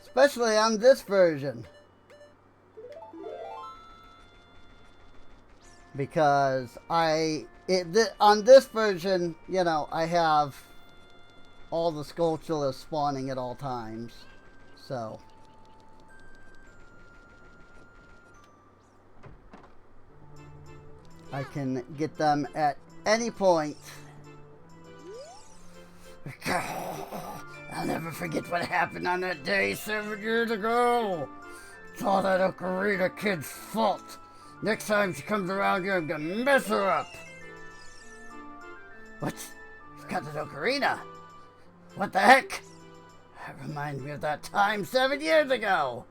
Especially on this version. Because on this version, you know, I have all the Skulltulas spawning at all times. So I can get them at any point. I'll never forget what happened on that day 7 years ago. It's all that Ocarina kid's fault. Next time she comes around here, I'm gonna mess her up. What? She's got an Ocarina? What the heck? That reminds me of that time 7 years ago.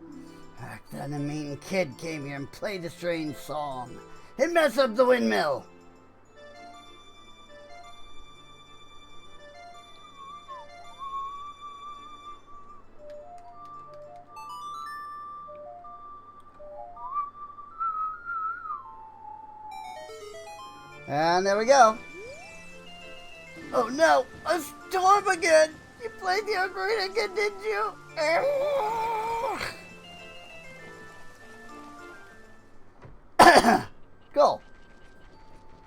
Back then a mean kid came here and played a strange song. It messed up the windmill. And there we go. Oh no, a storm again. You played the Ocarina again, didn't you? Cool.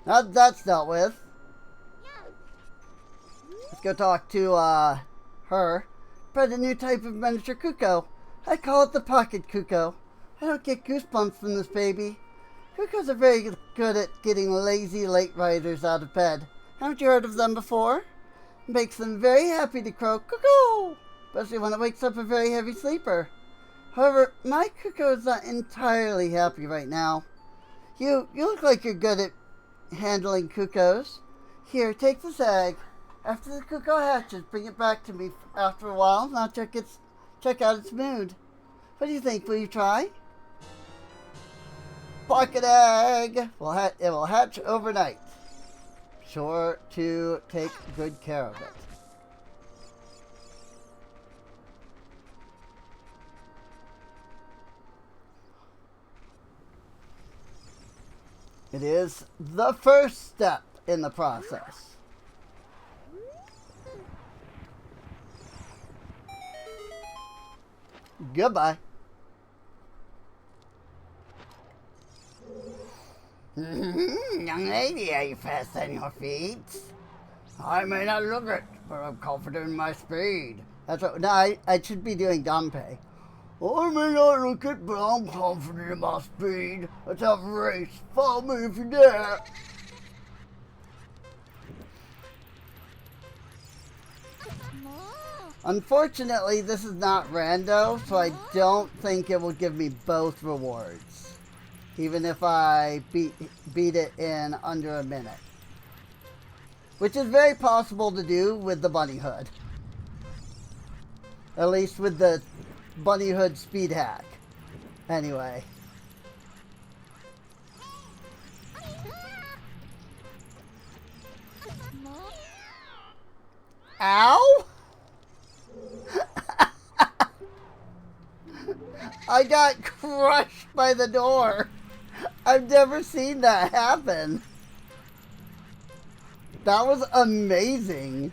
Now that's dealt with. Let's go talk to her. Bred a new type of miniature Kuko. I call it the pocket Kuko. I don't get goosebumps from this baby. Kukos are very good at getting lazy late riders out of bed. Haven't you heard of them before? It makes them very happy to crow cuckoo, especially when it wakes up a very heavy sleeper. However, my Kuko is not entirely happy right now. You look like you're good at handling Kukos. Here, take this egg. After the Kuko hatches, bring it back to me after a while, and I'll check its Check out its mood. What do you think? Will you try? Pocket egg! It will hatch overnight. Sure to take good care of it. It is the first step in the process. Goodbye. Young lady, are you fast on your feet? I may not look it, but I'm confident in my speed. That's what. No, I should be doing Dompe. I may not look it, but I'm confident in my speed. Let's have a race. Follow me if you dare. Unfortunately, this is not rando, so I don't think it will give me both rewards. Even if I beat it in under a minute. Which is very possible to do with the bunny hood. At least with the bunny hood speed hack. Anyway. Ow! I got crushed by the door. I've never seen that happen. That was amazing.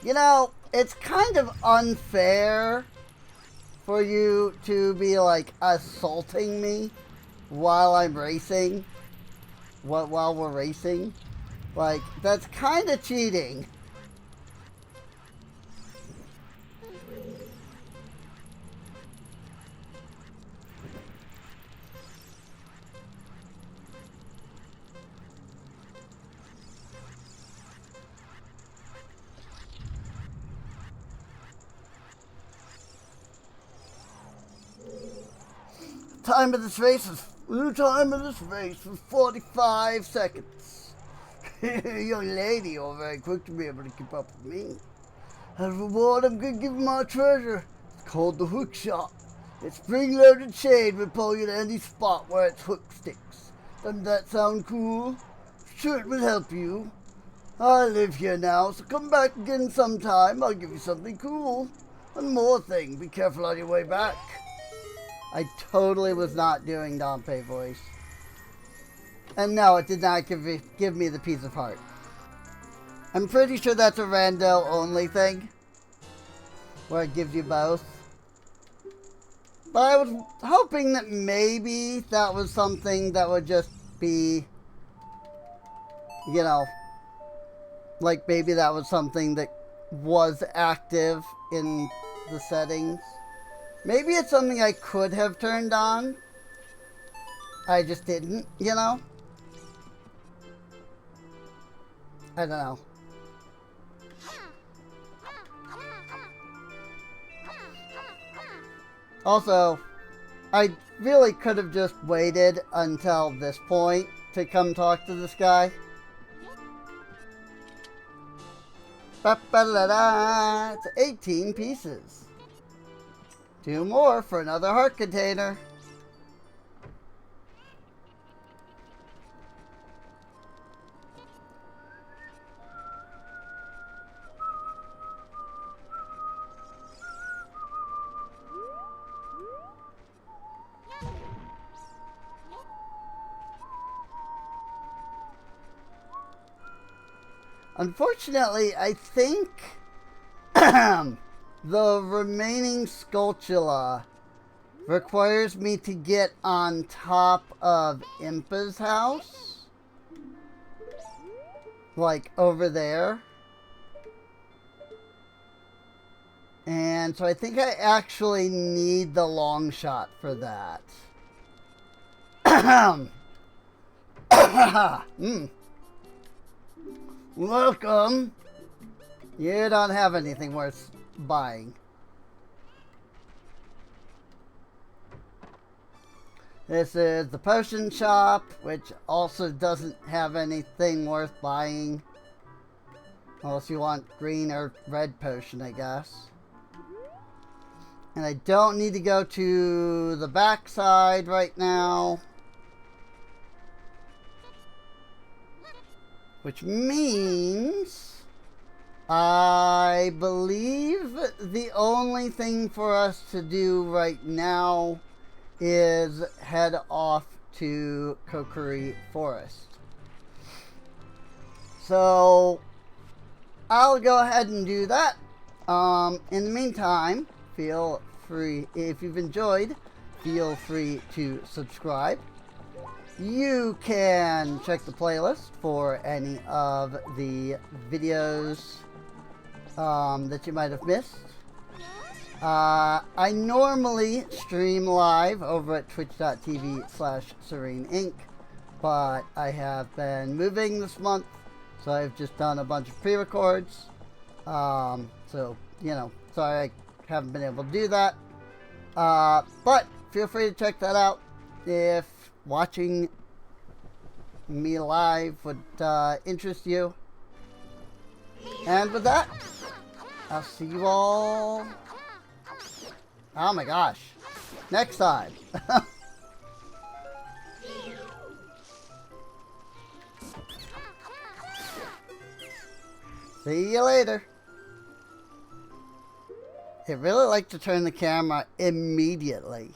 You know, it's kind of unfair for you to be like assaulting me while I'm racing. While we're racing. Like, that's kind of cheating. Time of this race is 45 seconds. Young lady, you're very quick to be able to keep up with me. As a reward, I'm going to give you my treasure. It's called the hook shot. Its spring-loaded shade will pull you to any spot where its hook sticks. Doesn't that sound cool? Sure, it will help you. I live here now, so come back again sometime. I'll give you something cool. One more thing, be careful on your way back. I totally was not doing Dompe voice. And no, it did not give me the piece of heart. I'm pretty sure that's a rando only thing. Where it gives you both. But I was hoping that maybe that was something that would just be, you know, like maybe that was something that was active in the settings. Maybe it's something I could have turned on. I just didn't, you know? I don't know. Also, I really could have just waited until this point to come talk to this guy. Ba-ba-da-da! It's 18 pieces. 2 more for another heart container. Unfortunately, I think the remaining Skulltula requires me to get on top of Impa's house. Like, over there. And so I think I actually need the long shot for that. Welcome. You don't have anything worth buying. This is the potion shop, which also doesn't have anything worth buying. Unless you want green or red potion, I guess. And I don't need to go to the backside right now. Which means I believe the only thing for us to do right now is head off to Kokiri Forest. So I'll go ahead and do that. In the meantime, feel free, if you've enjoyed, feel free to subscribe. You can check the playlist for any of the videos that you might have missed. I normally stream live over at twitch.tv/SereneInc, but I have been moving this month, so I've just done a bunch of pre-records. So, you know, sorry I haven't been able to do that. But feel free to check that out if watching me live would interest you. And with that, I'll see you all. Oh my gosh. Next time. See you later. I really like to turn the camera immediately.